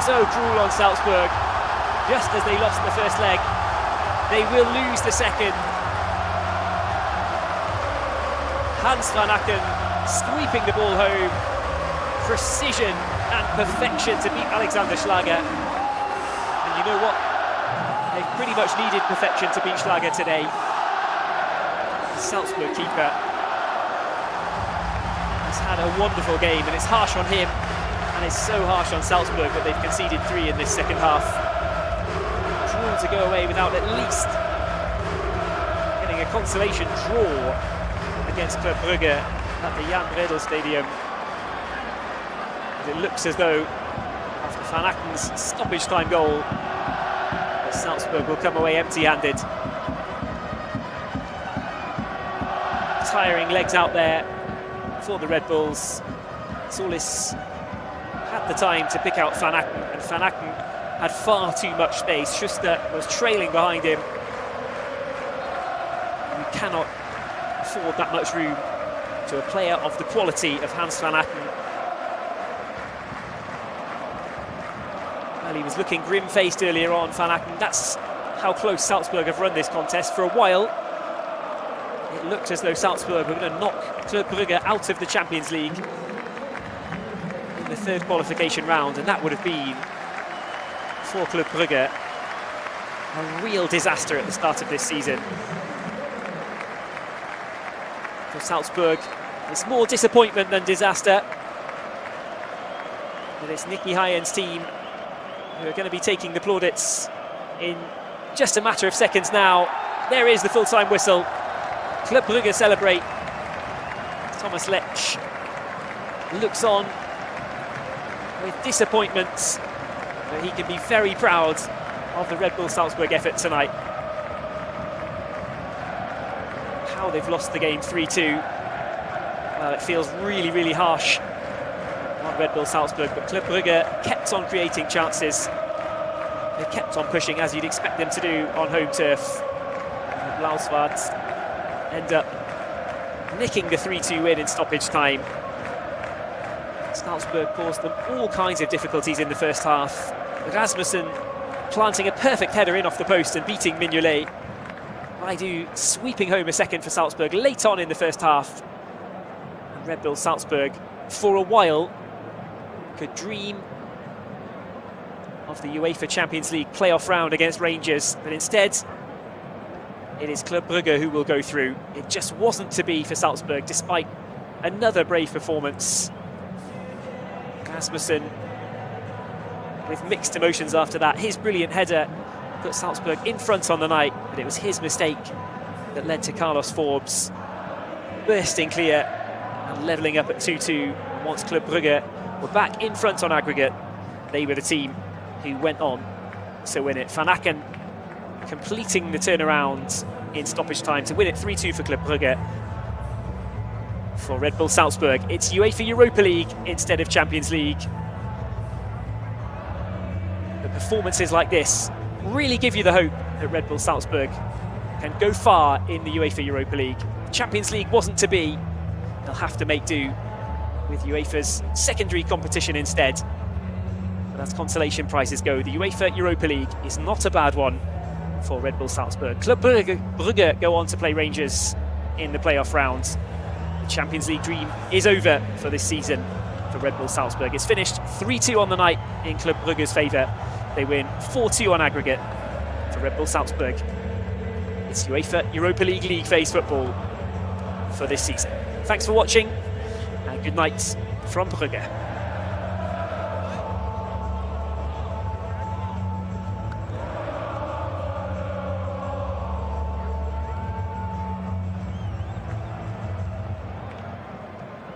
S1: So cruel on Salzburg. Just as they lost the first leg, they will lose the second. Hans Van Aken sweeping the ball home. Precision and perfection to beat Alexander Schlager. And you know what? They've pretty much needed perfection to beat Schlager today. The Salzburg keeper has had a wonderful game, and it's harsh on him And it's so harsh on Salzburg that they've conceded 3 in this second half. Drawn to go away without at least getting a consolation draw against Club Brugge at the Jan Bredel Stadium. It looks as though after Van Acken's stoppage time goal, Salzburg will come away empty-handed. Tiring legs out there for the Red Bulls. Solis had the time to pick out Van Acken, and Van Acken had far too much space. Schuster was trailing behind him. You cannot afford that much room to a player of the quality of Hans Van Acken. Well, he was looking grim-faced earlier on, Van Acken. That's how close Salzburg have run this contest. For a while, it looked as though Salzburg were going to knock Club Brugge out of the Champions League in the third qualification round, and that would have been, for Club Brugge, a real disaster at the start of this season. For Salzburg, it's more disappointment than disaster. With it's Nicky Hyen's team who are going to be taking the plaudits in just a matter of seconds now. There is the full-time whistle. Club Brugge celebrate. Thomas Lech looks on with disappointment, but he can be very proud of the Red Bull Salzburg effort tonight. How they've lost the game 3-2. Well, it feels really, really harsh on Red Bull Salzburg, but Club Brugge kept on creating chances. They kept on pushing, as you'd expect them to do on home turf. And Blauswart end up nicking the 3-2 win in stoppage time. Salzburg caused them all kinds of difficulties in the first half. Rasmussen planting a perfect header in off the post and beating Mignolet. Baidu sweeping home a second for Salzburg late on in the first half. And Red Bull Salzburg, for a while, could dream of the UEFA Champions League playoff round against Rangers, but instead it is Club Brugge who will go through. It just wasn't to be for Salzburg, despite another brave performance. Rasmussen with mixed emotions after that. His brilliant header put Salzburg in front on the night, but it was his mistake that led to Carlos Forbes bursting clear and levelling up at 2-2. And once Club Brugge were back in front on aggregate, they were the team who went on to win it. Van Acken completing the turnaround in stoppage time to win it 3-2 for Club Brugge. For Red Bull Salzburg, it's UEFA Europa League instead of Champions League. The performances like this really give you the hope that Red Bull Salzburg can go far in the UEFA Europa League. Champions League wasn't to be. They'll have to make do with UEFA's secondary competition instead. But as consolation prizes go, the UEFA Europa League is not a bad one for Red Bull Salzburg. Club Brugge go on to play Rangers in the playoff round. The Champions League dream is over for this season for Red Bull Salzburg. It's finished 3-2 on the night in Club Brugge's favour. They win 4-2 on aggregate for Red Bull Salzburg. It's UEFA Europa League phase football for this season. Thanks for watching, and good night from Brugge.